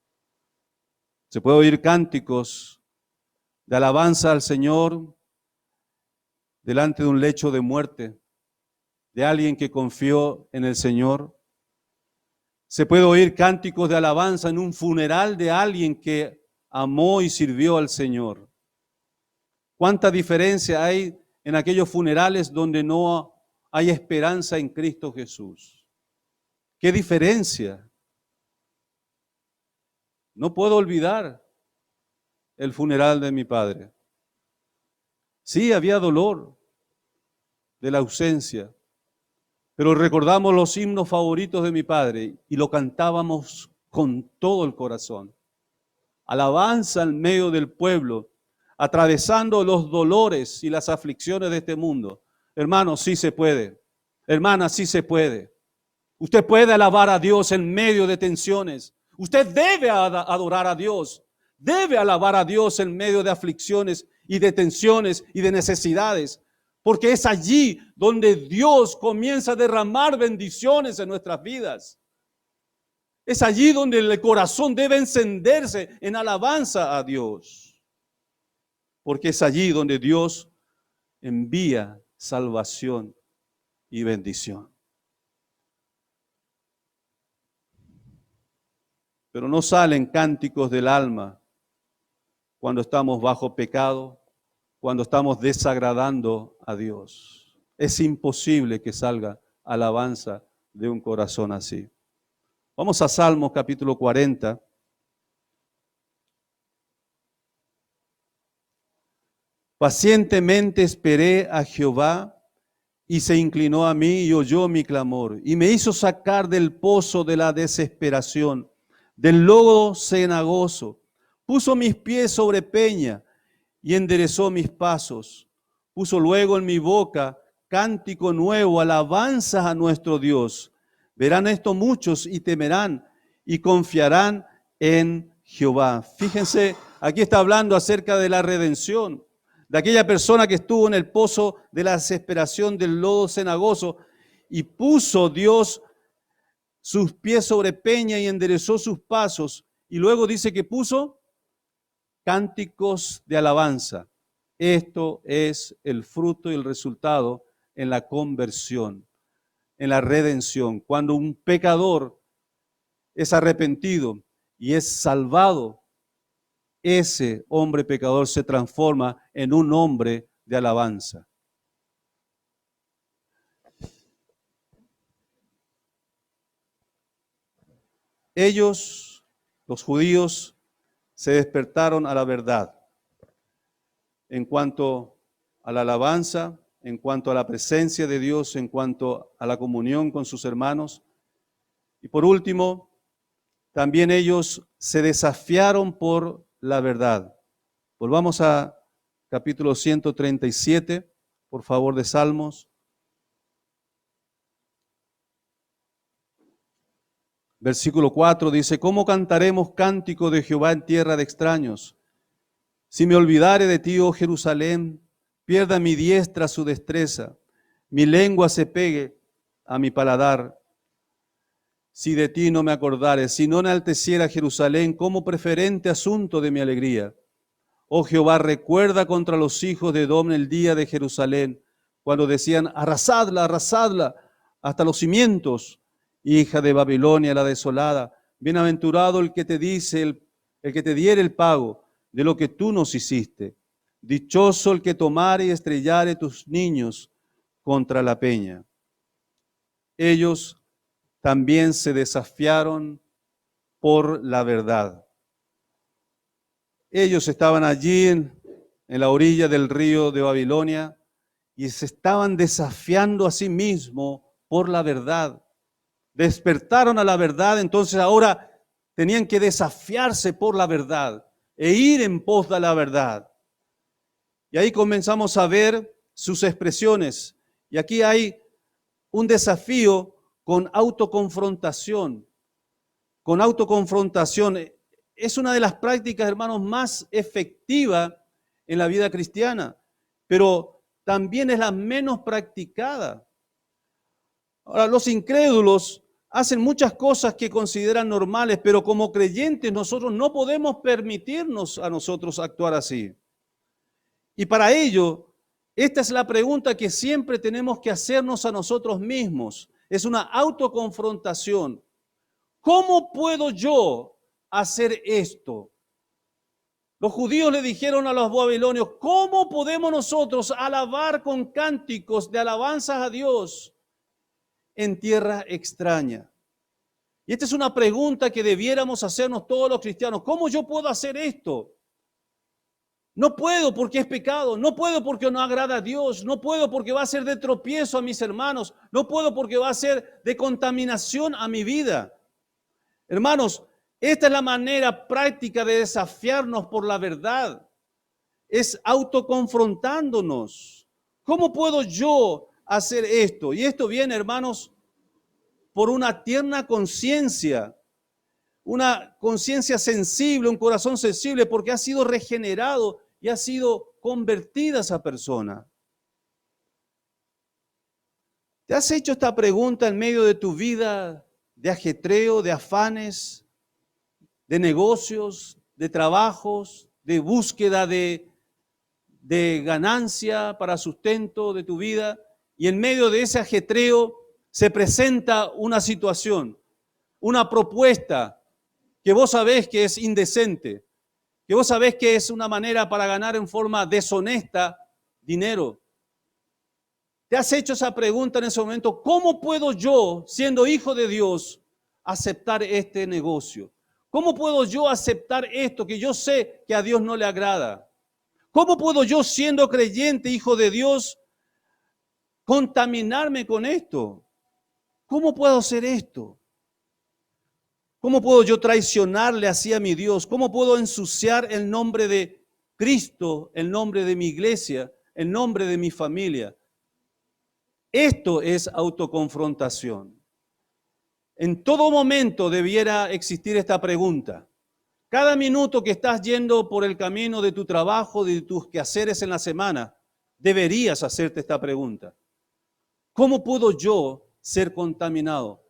S1: Se puede oír cánticos de alabanza al Señor delante de un lecho de muerte, de alguien que confió en el Señor. Se puede oír cánticos de alabanza en un funeral de alguien que amó y sirvió al Señor. ¿Cuánta diferencia hay en aquellos funerales donde no hay esperanza en Cristo Jesús? ¿Qué diferencia? No puedo olvidar el funeral de mi padre. Sí, había dolor de la ausencia, pero recordamos los himnos favoritos de mi padre y lo cantábamos con todo el corazón. Alabanza en medio del pueblo, atravesando los dolores y las aflicciones de este mundo. Hermanos, sí se puede. Hermanas, sí se puede. Usted puede alabar a Dios en medio de tensiones. Usted debe adorar a Dios. Debe alabar a Dios en medio de aflicciones y de tensiones y de necesidades. Porque es allí donde Dios comienza a derramar bendiciones en nuestras vidas. Es allí donde el corazón debe encenderse en alabanza a Dios. Porque es allí donde Dios envía salvación y bendición. Pero no salen cánticos del alma cuando estamos bajo pecado, cuando estamos desagradando a Dios. Es imposible que salga alabanza de un corazón así. Vamos a Salmos capítulo 40. Pacientemente esperé a Jehová y se inclinó a mí y oyó mi clamor y me hizo sacar del pozo de la desesperación, del lodo cenagoso. Puso mis pies sobre peña y enderezó mis pasos. Puso luego en mi boca cántico nuevo, alabanzas a nuestro Dios. Verán esto muchos y temerán y confiarán en Jehová. Fíjense, aquí está hablando acerca de la redención, de aquella persona que estuvo en el pozo de la desesperación del lodo cenagoso y puso Dios sus pies sobre peña y enderezó sus pasos. Y luego dice que puso cánticos de alabanza. Esto es el fruto y el resultado en la conversión, en la redención. Cuando un pecador es arrepentido y es salvado, ese hombre pecador se transforma en un hombre de alabanza. Ellos, los judíos, se despertaron a la verdad en cuanto a la alabanza, en cuanto a la presencia de Dios, en cuanto a la comunión con sus hermanos. Y por último, también ellos se desafiaron por la verdad. Volvamos a capítulo 137, por favor, de Salmos. Versículo 4 dice: ¿Cómo cantaremos cántico de Jehová en tierra de extraños? Si me olvidare de ti, oh Jerusalén, pierda mi diestra su destreza, mi lengua se pegue a mi paladar. Si de ti no me acordare, si no enalteciera Jerusalén como preferente asunto de mi alegría. Oh Jehová, recuerda contra los hijos de Edom el día de Jerusalén, cuando decían, arrasadla, arrasadla, hasta los cimientos, hija de Babilonia la desolada. Bienaventurado el que te dice, el que te diere el pago de lo que tú nos hiciste. Dichoso el que tomare y estrellare tus niños contra la peña. Ellos también se desafiaron por la verdad. Ellos estaban allí en la orilla del río de Babilonia y se estaban desafiando a sí mismos por la verdad. Despertaron a la verdad, entonces ahora tenían que desafiarse por la verdad e ir en pos de la verdad. Y ahí comenzamos a ver sus expresiones. Y aquí hay un desafío con autoconfrontación. Con autoconfrontación. Es una de las prácticas, hermanos, más efectivas en la vida cristiana, pero también es la menos practicada. Ahora, los incrédulos hacen muchas cosas que consideran normales, pero como creyentes nosotros no podemos permitirnos a nosotros actuar así. Y para ello, esta es la pregunta que siempre tenemos que hacernos a nosotros mismos. Es una autoconfrontación. ¿Cómo puedo yo hacer esto? Los judíos le dijeron a los babilonios, ¿cómo podemos nosotros alabar con cánticos de alabanzas a Dios en tierra extraña? Y esta es una pregunta que debiéramos hacernos todos los cristianos. ¿Cómo yo puedo hacer esto? No puedo porque es pecado, no puedo porque no agrada a Dios, no puedo porque va a ser de tropiezo a mis hermanos, no puedo porque va a ser de contaminación a mi vida. Hermanos, esta es la manera práctica de desafiarnos por la verdad. Es autoconfrontándonos. ¿Cómo puedo yo hacer esto? Y esto viene, hermanos, por una tierna conciencia, una conciencia sensible, un corazón sensible, porque ha sido regenerado y ha sido convertida esa persona. ¿Te has hecho esta pregunta en medio de tu vida de ajetreo, de afanes, de negocios, de trabajos, de búsqueda de ganancia para sustento de tu vida? Y en medio de ese ajetreo se presenta una situación, una propuesta que vos sabés que es indecente, que vos sabés que es una manera para ganar en forma deshonesta dinero. ¿Te has hecho esa pregunta en ese momento? ¿Cómo puedo yo, siendo hijo de Dios, aceptar este negocio? ¿Cómo puedo yo aceptar esto que yo sé que a Dios no le agrada? ¿Cómo puedo yo, siendo creyente, hijo de Dios, contaminarme con esto? ¿Cómo puedo hacer esto? ¿Cómo puedo yo traicionarle así a mi Dios? ¿Cómo puedo ensuciar el nombre de Cristo, el nombre de mi iglesia, el nombre de mi familia? Esto es autoconfrontación. En todo momento debiera existir esta pregunta. Cada minuto que estás yendo por el camino de tu trabajo, de tus quehaceres en la semana, deberías hacerte esta pregunta. ¿Cómo puedo yo ser contaminado?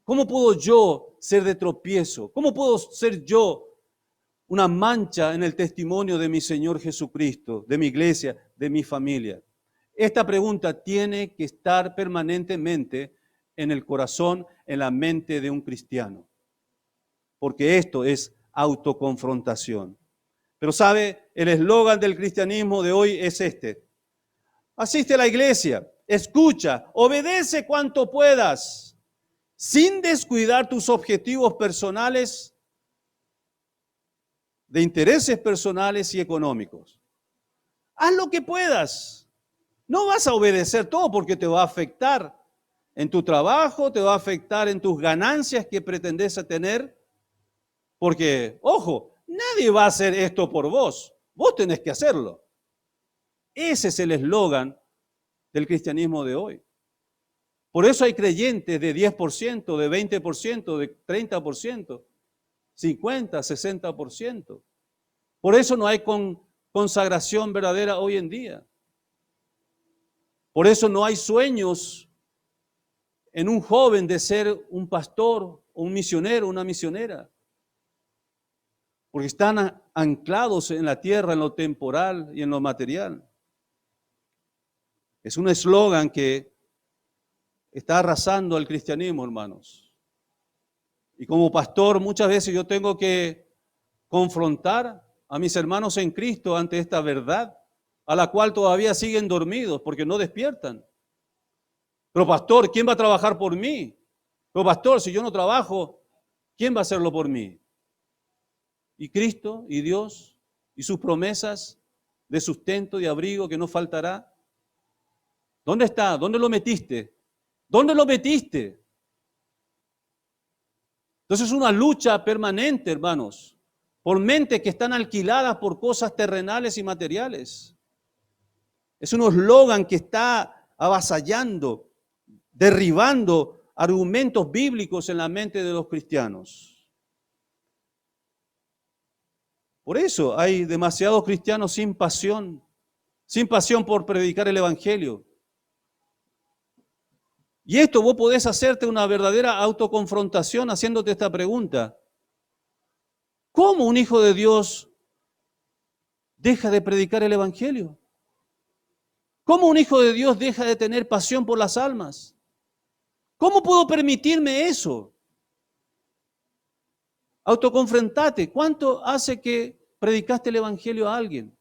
S1: ¿Cómo puedo yo ser de tropiezo? ¿Cómo puedo ser yo una mancha en el testimonio de mi Señor Jesucristo, de mi iglesia, de mi familia? Esta pregunta tiene que estar permanentemente en el corazón, en la mente de un cristiano, porque esto es autoconfrontación. Pero sabe, el eslogan del cristianismo de hoy es este: asiste a la iglesia, escucha, obedece cuanto puedas, sin descuidar tus objetivos personales, de intereses personales y económicos. Haz lo que puedas. No vas a obedecer todo porque te va a afectar en tu trabajo, te va a afectar en tus ganancias que pretendes tener. Porque, ojo, nadie va a hacer esto por vos. Vos tenés que hacerlo. Ese es el eslogan del cristianismo de hoy. Por eso hay creyentes de 10%, de 20%, de 30%, 50%, 60%. Por eso no hay consagración verdadera hoy en día. Por eso no hay sueños en un joven de ser un pastor, un misionero, una misionera. Porque están anclados en la tierra, en lo temporal y en lo material. Es un eslogan que está arrasando al cristianismo, hermanos. Y como pastor, muchas veces yo tengo que confrontar a mis hermanos en Cristo ante esta verdad, a la cual todavía siguen dormidos porque no despiertan. Pero pastor, ¿quién va a trabajar por mí? Pero pastor, si yo no trabajo, ¿quién va a hacerlo por mí? Y Cristo y Dios y sus promesas de sustento y abrigo que no faltará. ¿Dónde está? ¿Dónde lo metiste? ¿Dónde lo metiste? Entonces es una lucha permanente, hermanos, por mentes que están alquiladas por cosas terrenales y materiales. Es un eslogan que está avasallando, derribando argumentos bíblicos en la mente de los cristianos. Por eso hay demasiados cristianos sin pasión por predicar el Evangelio. Y esto vos podés hacerte una verdadera autoconfrontación haciéndote esta pregunta. ¿Cómo un hijo de Dios deja de predicar el Evangelio? ¿Cómo un hijo de Dios deja de tener pasión por las almas? ¿Cómo puedo permitirme eso? Autoconfrontate. ¿Cuánto hace que predicaste el Evangelio a alguien?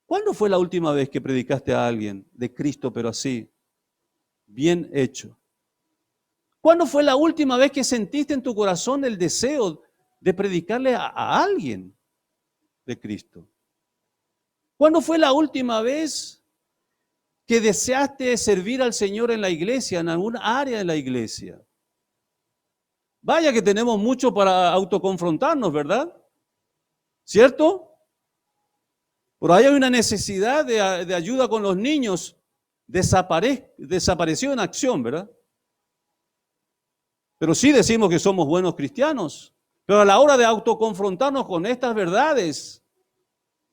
S1: ¿Cuándo fue la última vez que predicaste a alguien de Cristo, pero así, bien hecho? ¿Cuándo fue la última vez que sentiste en tu corazón el deseo de predicarle a alguien de Cristo? ¿Cuándo fue la última vez que deseaste servir al Señor en la iglesia, en alguna área de la iglesia? Vaya que tenemos mucho para autoconfrontarnos, ¿verdad? ¿Cierto? Por ahí hay una necesidad de ayuda con los niños. Desapareció en acción, ¿verdad? Pero sí decimos que somos buenos cristianos. Pero a la hora de autoconfrontarnos con estas verdades,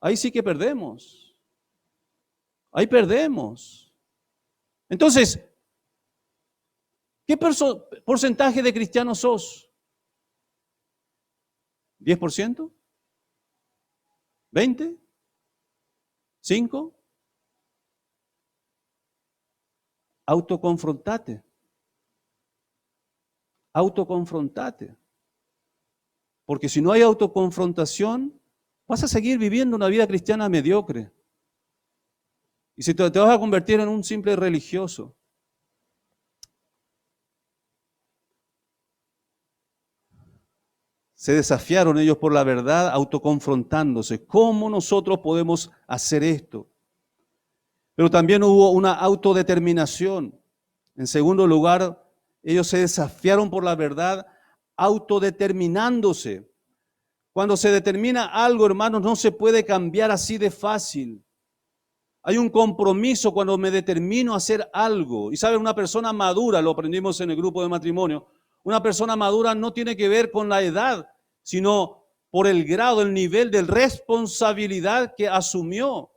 S1: ahí sí que perdemos. Ahí perdemos. Entonces, ¿qué porcentaje de cristianos sos? ¿10%? ¿20%? ¿5? Autoconfrontate. Autoconfrontate. Porque si no hay autoconfrontación, vas a seguir viviendo una vida cristiana mediocre. Y si te vas a convertir en un simple religioso. Se desafiaron ellos por la verdad, autoconfrontándose. ¿Cómo nosotros podemos hacer esto? Pero también hubo una autodeterminación. En segundo lugar, ellos se desafiaron por la verdad, autodeterminándose. Cuando se determina algo, hermanos, no se puede cambiar así de fácil. Hay un compromiso cuando me determino a hacer algo. Y saben, una persona madura, lo aprendimos en el grupo de matrimonio, una persona madura no tiene que ver con la edad, sino por el grado, el nivel de responsabilidad que asumió.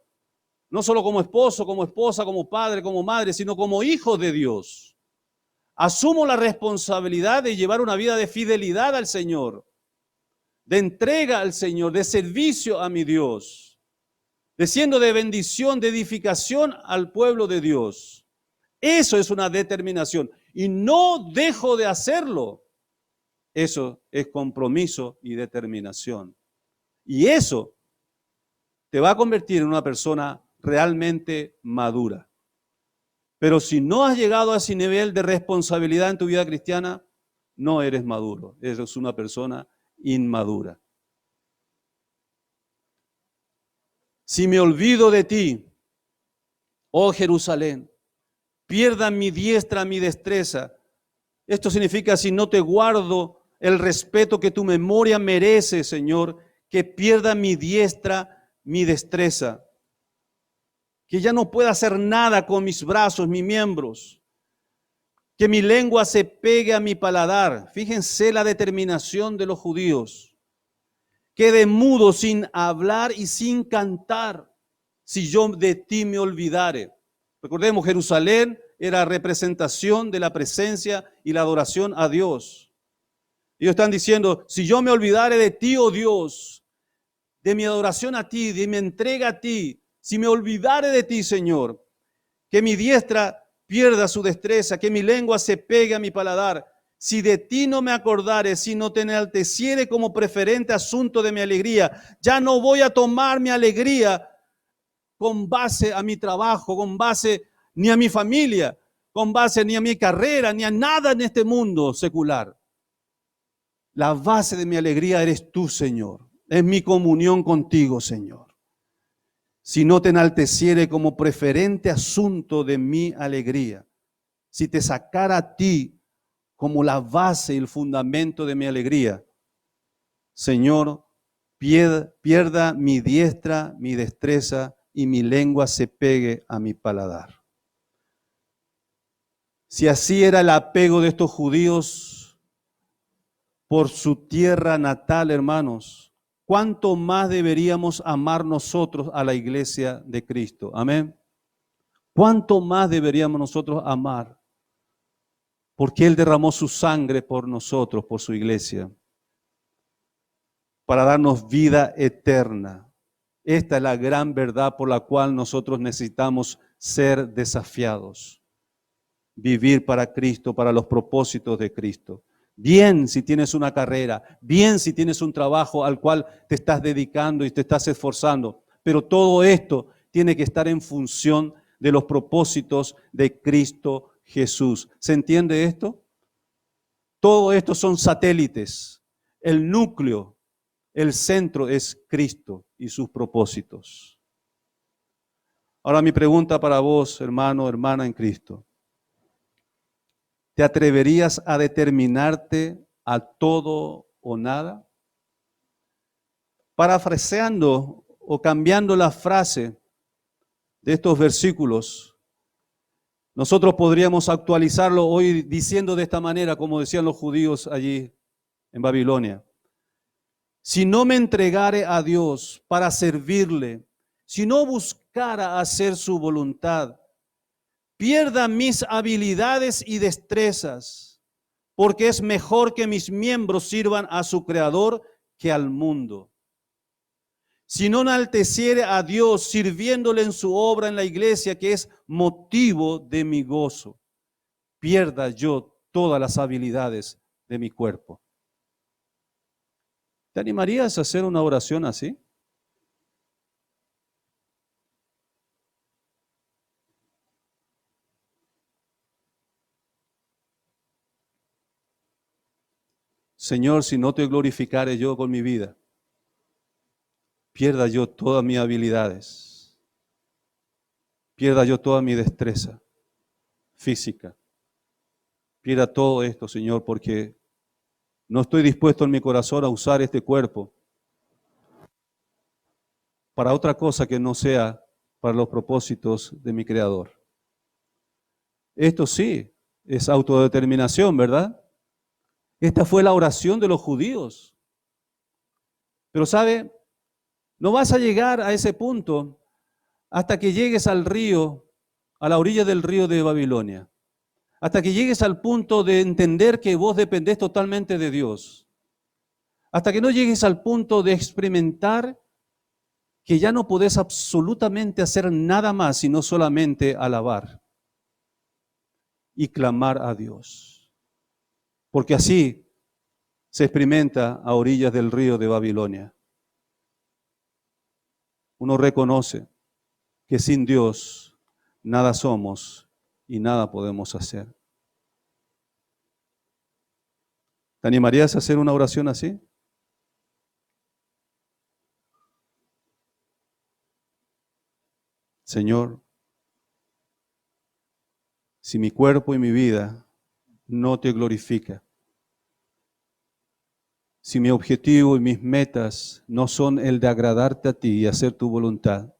S1: No solo como esposo, como esposa, como padre, como madre, sino como hijo de Dios. Asumo la responsabilidad de llevar una vida de fidelidad al Señor, de entrega al Señor, de servicio a mi Dios, de siendo de bendición, de edificación al pueblo de Dios. Eso es una determinación y no dejo de hacerlo. Eso es compromiso y determinación. Y eso te va a convertir en una persona realmente madura. Pero si no has llegado a ese nivel de responsabilidad en tu vida cristiana, no eres maduro, eres una persona inmadura. Si me olvido de ti, oh Jerusalén, pierda mi diestra, mi destreza. Esto significa si no te guardo el respeto que tu memoria merece, Señor, que pierda mi diestra, mi destreza. Que ya no pueda hacer nada con mis brazos, mis miembros. Que mi lengua se pegue a mi paladar. Fíjense la determinación de los judíos. Quede mudo sin hablar y sin cantar, si yo de ti me olvidare. Recordemos, Jerusalén era representación de la presencia y la adoración a Dios. Ellos están diciendo, si yo me olvidare de ti, oh Dios, de mi adoración a ti, de mi entrega a ti, si me olvidare de ti, Señor, que mi diestra pierda su destreza, que mi lengua se pegue a mi paladar. Si de ti no me acordare, si no te enalteciere como preferente asunto de mi alegría, ya no voy a tomar mi alegría con base a mi trabajo, con base ni a mi familia, con base ni a mi carrera, ni a nada en este mundo secular. La base de mi alegría eres tú, Señor. Es mi comunión contigo, Señor. Si no te enalteciere como preferente asunto de mi alegría, si te sacara a ti como la base y el fundamento de mi alegría, Señor, pierda mi diestra, mi destreza y mi lengua se pegue a mi paladar. Si así era el apego de estos judíos por su tierra natal, hermanos, ¿cuánto más deberíamos amar nosotros a la iglesia de Cristo? Amén. ¿Cuánto más deberíamos nosotros amar? Porque Él derramó su sangre por nosotros, por su iglesia, para darnos vida eterna. Esta es la gran verdad por la cual nosotros necesitamos ser desafiados. Vivir para Cristo, para los propósitos de Cristo. Bien si tienes una carrera, bien si tienes un trabajo al cual te estás dedicando y te estás esforzando, pero todo esto tiene que estar en función de los propósitos de Cristo Jesús. ¿Se entiende esto? Todo esto son satélites. El núcleo, el centro es Cristo y sus propósitos. Ahora mi pregunta para vos, hermano, hermana en Cristo. ¿Te atreverías a determinarte a todo o nada? Parafraseando o cambiando la frase de estos versículos, nosotros podríamos actualizarlo hoy diciendo de esta manera, como decían los judíos allí en Babilonia. Si no me entregare a Dios para servirle, si no buscara hacer su voluntad, pierda mis habilidades y destrezas, porque es mejor que mis miembros sirvan a su Creador que al mundo. Si no enalteciere a Dios sirviéndole en su obra en la iglesia, que es motivo de mi gozo, pierda yo todas las habilidades de mi cuerpo. ¿Te animarías a hacer una oración así? Señor, si no te glorificare yo con mi vida, pierda yo todas mis habilidades, pierda yo toda mi destreza física, pierda todo esto, Señor, porque no estoy dispuesto en mi corazón a usar este cuerpo para otra cosa que no sea para los propósitos de mi Creador. Esto sí es autodeterminación, ¿verdad? Esta fue la oración de los judíos. Pero ¿sabe? No vas a llegar a ese punto hasta que llegues al río, a la orilla del río de Babilonia. Hasta que llegues al punto de entender que vos dependés totalmente de Dios. Hasta que no llegues al punto de experimentar que ya no podés absolutamente hacer nada más, sino solamente alabar y clamar a Dios. Porque así se experimenta a orillas del río de Babilonia. Uno reconoce que sin Dios nada somos y nada podemos hacer. ¿Te animarías a hacer una oración así? Señor, si mi cuerpo y mi vida no te glorifica, si mi objetivo y mis metas no son el de agradarte a ti y hacer tu voluntad,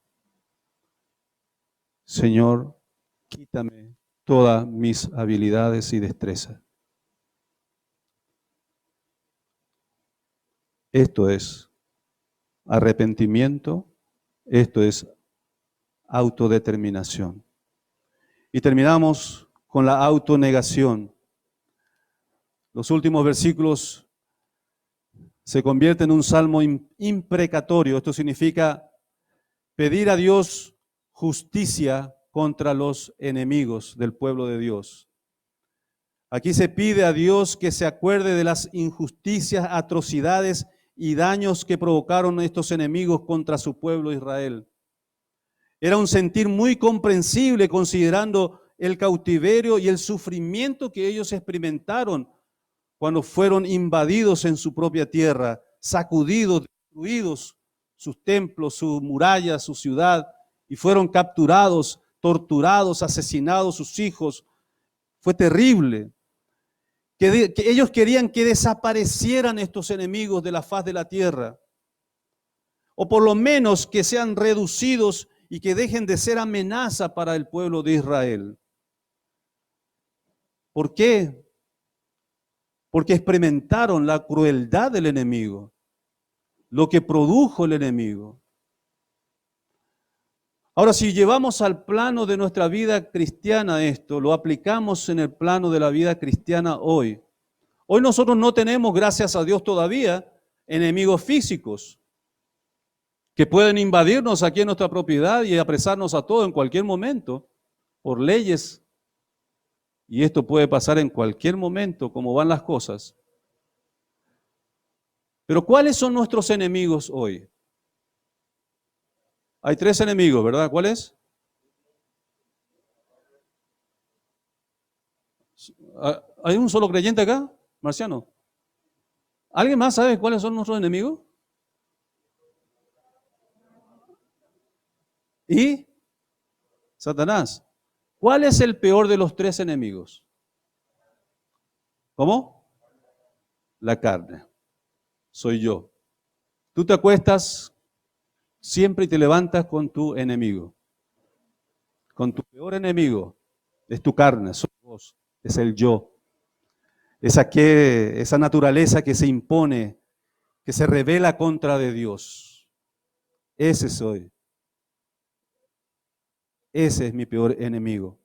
S1: Señor, quítame todas mis habilidades y destrezas. Esto es arrepentimiento, esto es autodeterminación. Y terminamos con la autonegación. Los últimos versículos se convierten en un salmo imprecatorio. Esto significa pedir a Dios justicia contra los enemigos del pueblo de Dios. Aquí se pide a Dios que se acuerde de las injusticias, atrocidades y daños que provocaron estos enemigos contra su pueblo Israel. Era un sentir muy comprensible considerando el cautiverio y el sufrimiento que ellos experimentaron cuando fueron invadidos en su propia tierra, sacudidos, destruidos sus templos, sus murallas, su ciudad, y fueron capturados, torturados, asesinados sus hijos. Fue terrible. Que ellos querían que desaparecieran estos enemigos de la faz de la tierra, o por lo menos que sean reducidos y que dejen de ser amenaza para el pueblo de Israel. ¿Por qué? Porque experimentaron la crueldad del enemigo, lo que produjo el enemigo. Ahora, si llevamos al plano de nuestra vida cristiana esto, lo aplicamos en el plano de la vida cristiana hoy. Hoy nosotros no tenemos, gracias a Dios todavía, enemigos físicos que pueden invadirnos aquí en nuestra propiedad y apresarnos a todos en cualquier momento por leyes. Y esto puede pasar en cualquier momento, como van las cosas. Pero ¿cuáles son nuestros enemigos hoy? Hay 3 enemigos, ¿verdad? ¿Cuáles? ¿Hay un solo creyente acá, Marciano? ¿Alguien más sabe cuáles son nuestros enemigos? Y Satanás. ¿Cuál es el peor de los 3 enemigos? ¿Cómo? La carne. Soy yo. Tú te acuestas siempre y te levantas con tu enemigo. Con tu peor enemigo. Es tu carne, soy vos, es el yo. Esa naturaleza que se impone, que se revela contra de Dios. Ese soy. Ese es mi peor enemigo.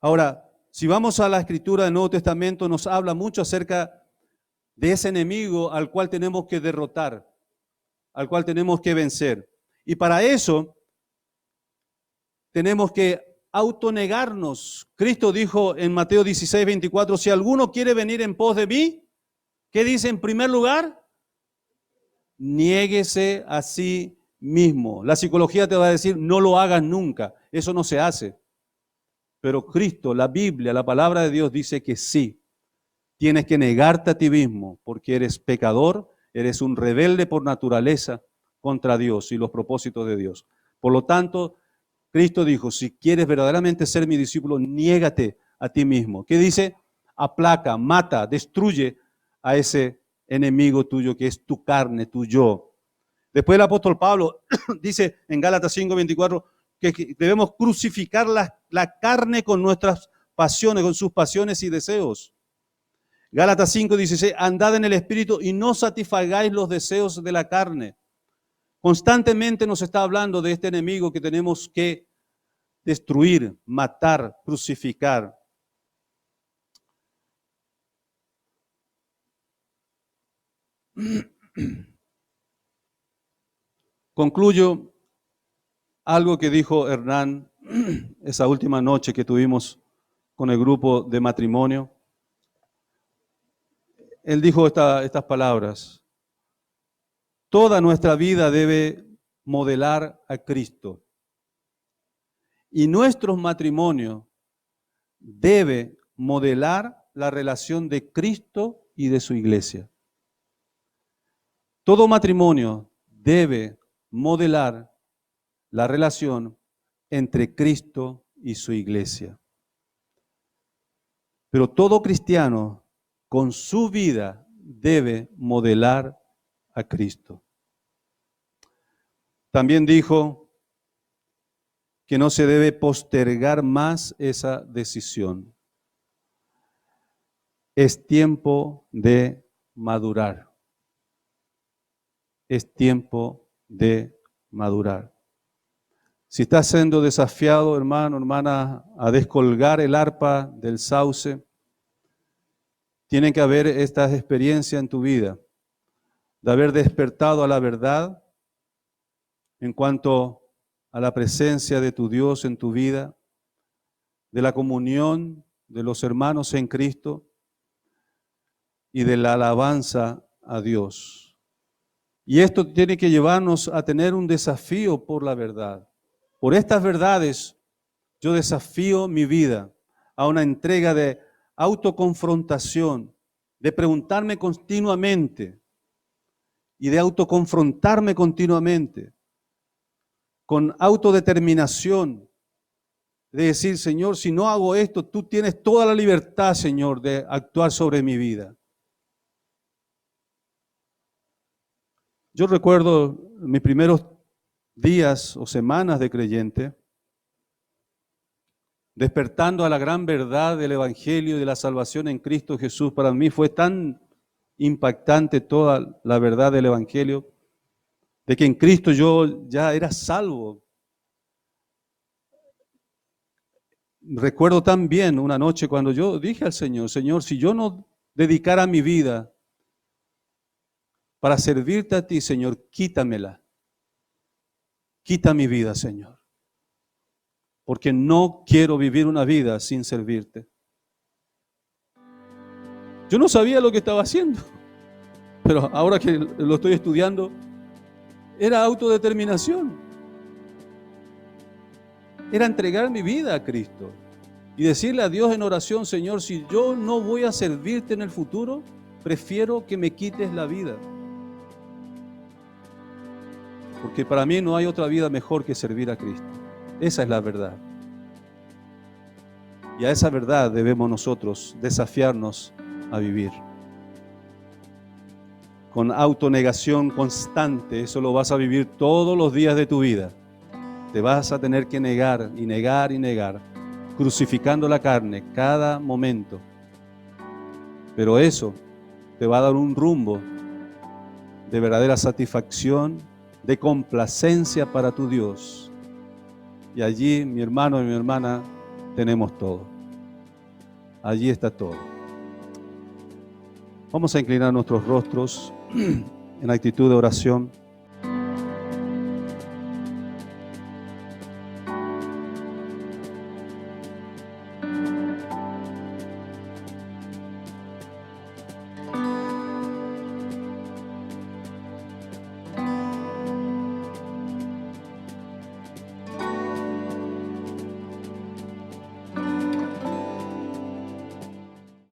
S1: Ahora, si vamos a la escritura del Nuevo Testamento, nos habla mucho acerca de ese enemigo al cual tenemos que derrotar, al cual tenemos que vencer. Y para eso tenemos que autonegarnos. Cristo dijo en Mateo 16, 24, si alguno quiere venir en pos de mí, ¿qué dice en primer lugar? Niéguese a sí mismo. La psicología te va a decir, no lo hagas nunca, eso no se hace. Pero Cristo, la Biblia, la palabra de Dios dice que sí. Tienes que negarte a ti mismo porque eres pecador, eres un rebelde por naturaleza contra Dios y los propósitos de Dios. Por lo tanto, Cristo dijo, si quieres verdaderamente ser mi discípulo, niégate a ti mismo. ¿Qué dice? Aplaca, mata, destruye a ese enemigo tuyo que es tu carne, tu yo. Después el apóstol Pablo dice en Gálatas 5:24 que debemos crucificar la carne con nuestras pasiones, con sus pasiones y deseos. Gálatas 5:16, andad en el Espíritu y no satisfagáis los deseos de la carne. Constantemente nos está hablando de este enemigo que tenemos que destruir, matar, crucificar. Concluyo algo que dijo Hernán esa última noche que tuvimos con el grupo de matrimonio. Él dijo estas palabras: toda nuestra vida debe modelar a Cristo y nuestros matrimonios debe modelar la relación de Cristo y de su iglesia. Todo matrimonio debe modelar la relación entre Cristo y su iglesia. Pero todo cristiano con su vida debe modelar a Cristo. También dijo que no se debe postergar más esa decisión. Es tiempo de madurar. Es tiempo de madurar. Si estás siendo desafiado, hermano, hermana, a descolgar el arpa del sauce, tiene que haber esta experiencia en tu vida, de haber despertado a la verdad en cuanto a la presencia de tu Dios en tu vida, de la comunión de los hermanos en Cristo y de la alabanza a Dios. Y esto tiene que llevarnos a tener un desafío por la verdad. Por estas verdades yo desafío mi vida a una entrega de autoconfrontación, de preguntarme continuamente y de autoconfrontarme continuamente, con autodeterminación, de decir, Señor, si no hago esto, tú tienes toda la libertad, Señor, de actuar sobre mi vida. Yo recuerdo mis primeros días o semanas de creyente, despertando a la gran verdad del Evangelio y de la salvación en Cristo Jesús. Para mí fue tan impactante toda la verdad del Evangelio, de que en Cristo yo ya era salvo. Recuerdo tan bien una noche cuando yo dije al Señor, Señor, si yo no dedicara mi vida para servirte a ti, Señor, quítamela. Quita mi vida, Señor. Porque no quiero vivir una vida sin servirte. Yo no sabía lo que estaba haciendo, pero ahora que lo estoy estudiando, era autodeterminación. Era entregar mi vida a Cristo y decirle a Dios en oración, Señor, si yo no voy a servirte en el futuro, prefiero que me quites la vida. Porque para mí no hay otra vida mejor que servir a Cristo. Esa es la verdad. Y a esa verdad debemos nosotros desafiarnos a vivir. Con autonegación constante, eso lo vas a vivir todos los días de tu vida. Te vas a tener que negar y negar y negar, crucificando la carne cada momento. Pero eso te va a dar un rumbo de verdadera satisfacción, de complacencia para tu Dios. Y allí, mi hermano y mi hermana, tenemos todo. Allí está todo. Vamos a inclinar nuestros rostros en actitud de oración.